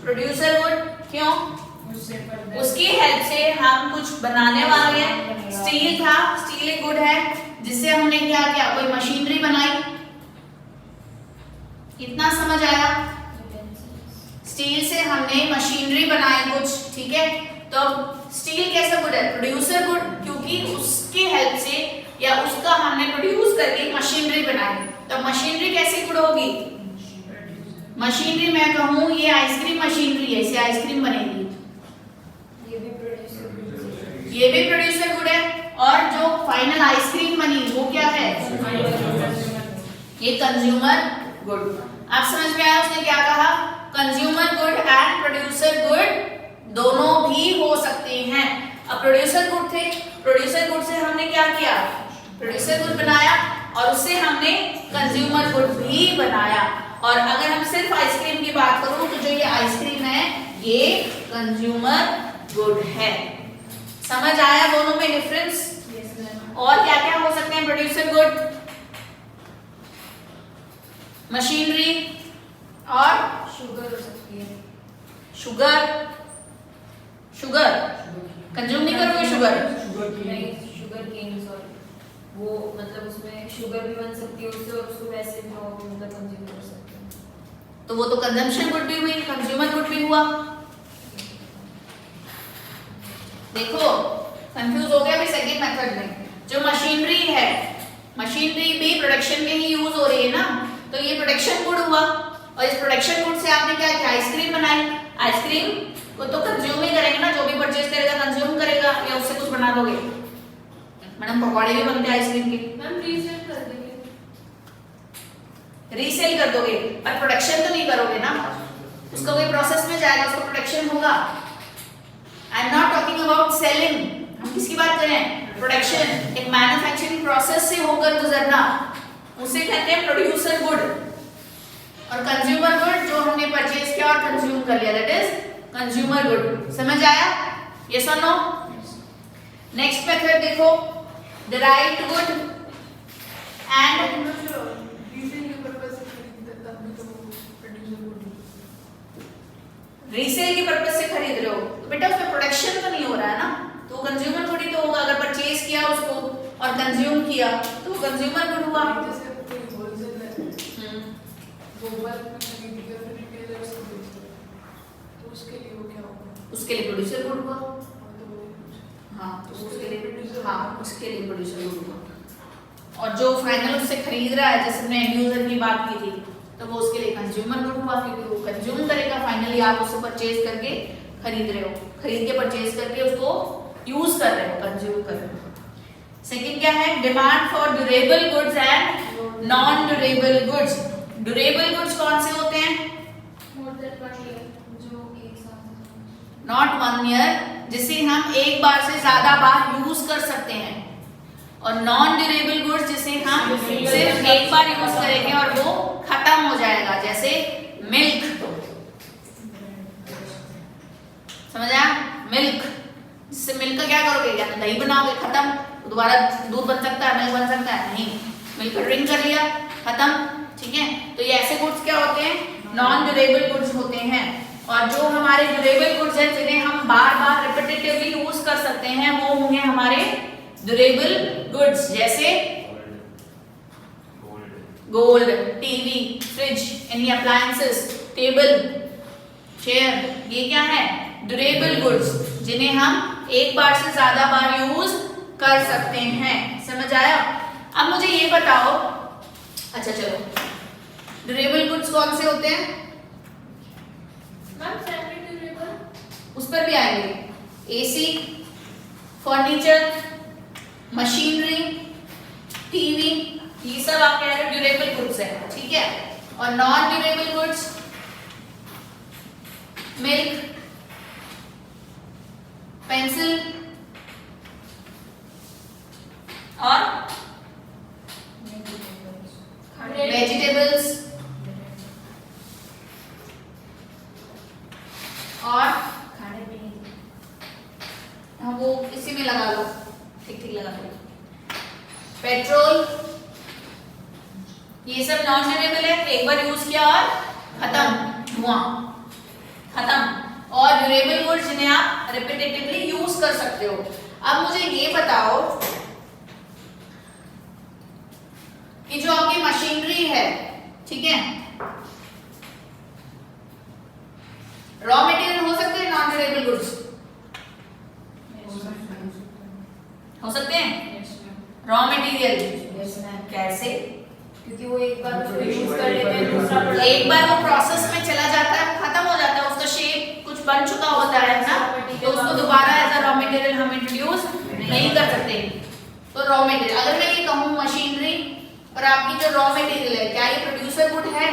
Producer good. क्यों? उसकी हेल्प से हम कुछ बनाने वाले हैं। स्टील था, स्टील एक गुड है जिससे हमने क्या किया? कोई मशीनरी बनाई। कितना समझ आया? स्टील से हमने मशीनरी बनाई कुछ, ठीक है। तो स्टील कैसा गुड है? प्रोड्यूसर गुड, क्योंकि उसकी हेल्प से या उसका हमने प्रोड्यूस करके मशीनरी बनाई। तो मशीनरी कैसी गुड होगी? मशीनरी मैं कहूँ ये आइसक्रीम मशीनरी है, इससे आइसक्रीम बनेगी, ये भी प्रोड्यूसर गुड है। और जो फाइनल आइसक्रीम बनी वो क्या है? ये कंज्यूमर गुड। आप समझ में आया उसने क्या कहा? Consumer good and producer good दोनों भी हो सकते हैं। अब प्रोड्यूसर गुड थे, प्रोड्यूसर गुड से हमने क्या किया? प्रोड्यूसर गुड बनाया और उससे हमने कंज्यूमर गुड भी बनाया। और अगर हम सिर्फ आइसक्रीम की बात करूं तो जो ये आइसक्रीम है ये कंज्यूमर गुड है। समझ आया दोनों में डिफरेंस? और क्या क्या हो सकते हैं प्रोड्यूसर गुड? मशीनरी और शुगर हो सकती है। शुगर, शुगर कंज्यूम नहीं करोगे शुगर? नहीं, शुगर केन्स और वो मतलब उसमें शुगर भी बन सकती है उससे, और उसको वैसे भी मतलब कंज्यूम कर सकते हैं। तो वो तो कंजम्पशन गुड भी हुई, कंज्यूमर गुड भी हुआ। देखो कंफ्यूज हो गया भी सेकंड मेथड में। जो मशीनरी है, मशीनरी भी प्रोडक्शन में ही यूज हो रही है ना, तो ये प्रोडक्शन गुड हुआ। और इस प्रोडक्शन गुड से आपने क्या किया? आइसक्रीम बनाई। आइसक्रीम को तो कंज्यूम ही करेंगे ना, जो भी परचेज करेगा कंज्यूम करेगा, या उससे कुछ बना दोगे? मैडम पकौड़े भी बनते हैं आइसक्रीम के। मैम रीसेल कर देंगे, रीसेल कर दोगे, पर प्रोडक्शन तो नहीं करोगे ना, उसका कोई प्रोसेस में जाएगा, उसका प्रोडक्शन होगा। I am not talking about selling, हम किसकी बात कर रहे हैं? प्रोडक्शन, एक मैन्युफैक्चरिंग प्रोसेस से होकर गुजरना, उसे कहते हैं प्रोड्यूसर गुड। और कंज्यूमर गुड जो हमने परचेज किया और कंज्यूम कर लिया, दैट इज कंज्यूमर गुड। समझ आया? यस और नो? नेक्स्ट मेथड देखो, डिराइव्ड गुड एंड रीसेल के पर्पस से खरीदते तब भी तो प्रोड्यूसर गुड। रीसेल के पर्पस से खरीद रहे हो तो बेटा उसमें प्रोडक्शन तो नहीं हो रहा है ना, तो कंज्यूमर गुड ही तो होगा। अगर परचेज किया उसको और कंज्यूम किया तो कंज्यूमर गुड हुआ। जैसे कोई होलसेल है, वो बल्क में खरीद के फिर रिटेलर्स को बेचते हैं, तो उसके लिए वो क्या होगा? उसके लिए प्रोड्यूसर गुड हुआ। तो वो हाँ, तो उसके लिए प्रोड्यूसर गुड हुआ। और जो फाइनल उससे खरीद रहा है, जैसे हमने एंड यूजर की बात की थी, तो वो उसके लिए कंज्यूमर गुड हुआ, क्योंकि वो कंज्यूम करेगा। फाइनली आप उससे परचेज करके खरीद रहे हो, खरीद के परचेज करके उसको यूज कर रहे हो, कंज्यूम कर रहे हो। सेकंड क्या है? Demand for durable goods and non durable goods. Durable goods कौन से होते हैं? मोर देन 1 ईयर, जो एक साथ नॉट 1 ईयर, जिसे हम एक बार से ज्यादा बार यूज कर सकते हैं। और नॉन ड्यूरेबल गुड्स जिसे हम सिर्फ एक बार यूज करेंगे और वो खत्म हो जाएगा, जैसे मिल्क। समझ आया? मिल्क, जिससे मिल्क का क्या करोगे? या तो दही बनाओगे, खत्म, तो दोबारा दूध बन सकता है, मिल्क बन सकता है? नहीं, मिल्क ड्रिंक कर लिया, खत्म। ठीक है, तो ये ऐसे गुड्स क्या होते हैं? नॉन ड्यूरेबल गुड्स होते हैं। और जो हमारे ड्यूरेबल गुड्स हैं जिन्हें हम बार बार रिपीटेटिवली यूज कर सकते हैं, वो होंगे हमारे ड्यूरेबल गुड्स। जैसे gold, TV, fridge, any appliances, table, chair, ये क्या है? ड्यूरेबल गुड्स, जिन्हें हम एक बार से ज्यादा बार यूज कर सकते हैं। समझ आया? अब मुझे ये बताओ, अच्छा चलो, ड्यूरेबल गुड्स कौन से होते हैं? मैम सेमी ड्यूरेबल, उस पर भी आएंगे। एसी, फर्नीचर, मशीनरी, टीवी, ये सब आप कह रहे हो ड्यूरेबल गुड्स है, ठीक है। और non durable goods, milk, pencil और वेजिटेबल्स और खाने पीने की, हाँ वो इसी में लगा लो, ठीक ठीक लगा लो। पेट्रोल, ये सब नॉन ड्यूरेबल है, एक बार यूज किया और खत्म, धुआं खत्म। और ड्यूरेबल गुड्स जिन्हें आप रिपीटेटिवली यूज कर सकते हो। अब मुझे ये बताओ कि जो आपकी मशीनरी है, ठीक है, रॉ मटेरियल हो सकते हैं नॉन ड्यूरेबल गुड्स? हो सकते हैं रॉ मटेरियल। यस मैम, कैसे? क्योंकि वो एक बार उसको यूज कर लेते हैं, दूसरा प्रोडक्ट एक बार वो प्रोसेस में चला जाता है, खत्म हो जाता है, उसका शेप कुछ बन चुका होता है ना, तो उसको दोबारा एज अ रॉ मटेरियल हम इंट्रोड्यूस नहीं कर सकते। तो रॉ मटेरियल, अगर मैं ये कहूँ मशीनरी और आपकी जो रॉ मटेरियल है, क्या ये प्रोड्यूसर गुड है?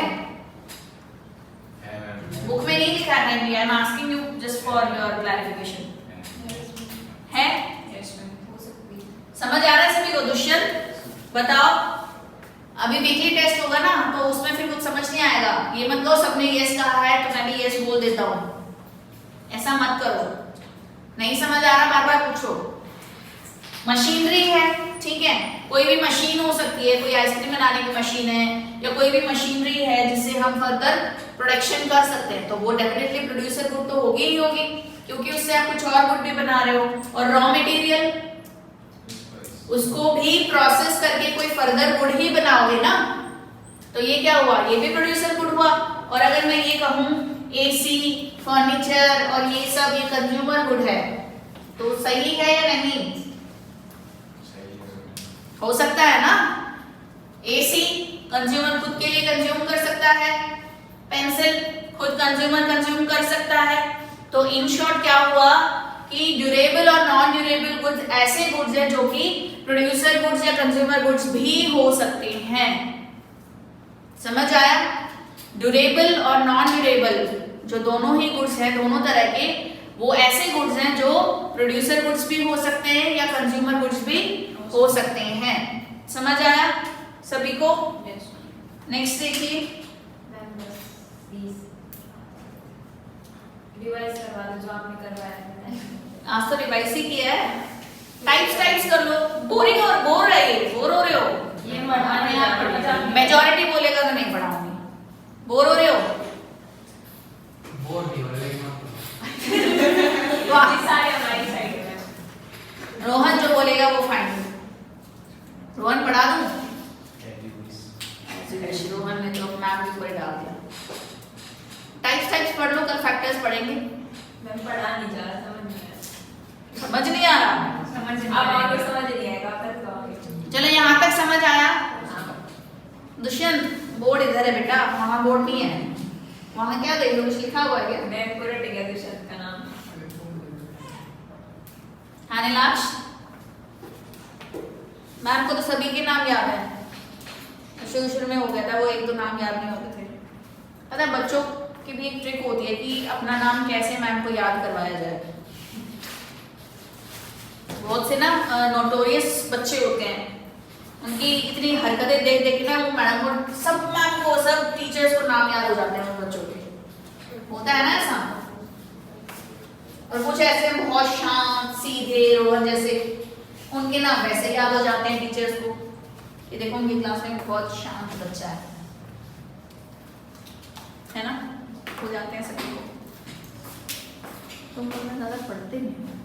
बुक में नहीं लिखा है, I am asking you just for your clarification. है? हो सकती है। समझ आ रहा है सभी को? दुष्यंत बताओ, अभी वीकली टेस्ट होगा ना, तो उसमें फिर कुछ समझ नहीं आएगा। ये मत कहो सबने यस कहा है तो मैं भी यस बोल देता हूँ, ऐसा मत करो। नहीं समझ आ रहा बार बार पूछो। मशीनरी है, ठीक है, कोई भी मशीन हो सकती है, कोई आइसक्रीम बनाने की मशीन है या कोई भी मशीनरी है जिससे हम फर्दर प्रोडक्शन कर सकते हैं, तो वो डेफिनेटली प्रोड्यूसर गुड तो होगी ही होगी, क्योंकि उससे आप कुछ और गुड भी बना रहे हो। और रॉ मटेरियल, उसको भी प्रोसेस करके कोई फर्दर गुड ही बनाओगे ना, तो ये क्या हुआ? ये भी प्रोड्यूसर गुड हुआ। और अगर मैं ये कहूँ एसी, फर्नीचर और ये सब ये कंज्यूमर गुड है, तो सही है या नहीं? हो सकता है ना। एसी कंज्यूमर खुद के लिए कंज्यूम कर सकता है, पेंसिल खुद कंज्यूम कर सकता है। तो इन शॉर्ट क्या हुआ कि ड्यूरेबल और नॉन ड्यूरेबल गुड्स ऐसे गुड्स हैं जो कि प्रोड्यूसर गुड्स या कंज्यूमर गुड्स भी हो सकते हैं। समझ आया? ड्यूरेबल और नॉन ड्यूरेबल जो दोनों ही गुड्स हैं, दोनों तरह के, वो ऐसे गुड्स हैं जो प्रोड्यूसर गुड्स भी हो सकते हैं या कंज्यूमर गुड्स भी हो सकते हैं। समझ आया सभी को? नेक्स्ट देखिए, मैम बस प्लीज रिवाइज करवा दो जो आपने करवाया है। आज तो रिवाइज ही किया है। टाइप्स कर लो। बोरिंग और बोर हो रहे हो। ये पढ़ाने आप पढ़ा मेजॉरिटी बोलेगा तो नहीं पढ़ाऊंगी। बोर हो रहे हो? बोर नहीं हो रहा वाह, सारे हमारी साइड में। रोहन जो बोलेगा वो फाइन। रोहन पढ़ा दूं? रोहन ने तो मैम के ऊपर डाल दिया। टाइप्स पढ़ लो, कल फैक्टर्स पढ़ेंगे। मैम पढ़ा नहीं जा रहा, समझ समझ नहीं नहीं आ रहा? समझ नहीं अब आगे समझ नहीं आएगा, आप तक कहोगे। चलो यहाँ तक समझ आया। हाँ। दुष्यंत बोर्ड इधर है बेटा, वहाँ बोर्ड नहीं है। वहाँ क्या देख लो, कुछ लिखा हुआ है क्या? मैं पूरा टिका दुष्यंत का नाम। हाँ नीलाक्ष, मैम को तो सभी के नाम याद है। शुरू में हो गया था, वो एक दो नाम याद नहीं होते थे। पता है बच्चों की भी एक ट्रिक होती है कि अपना नाम कैसे मैम को याद करवाया जाए। बहुत से ना नोटोरियस बच्चे होते हैं, उनकी इतनी हरकतें देख देख के ना वो मैडम को सब टीचर्स को नाम याद हो जाते हैं उन बच्चों के। होता है ना ऐसा। और कुछ ऐसे बहुत शांत सीधे रोहन जैसे, उनके नाम वैसे याद हो जाते हैं टीचर्स को। ये देखो उनकी क्लास में बहुत शांत बच्चा है ना, हो जाते हैं सभी को। तुम लोग ज्यादा पढ़ते नहीं हो।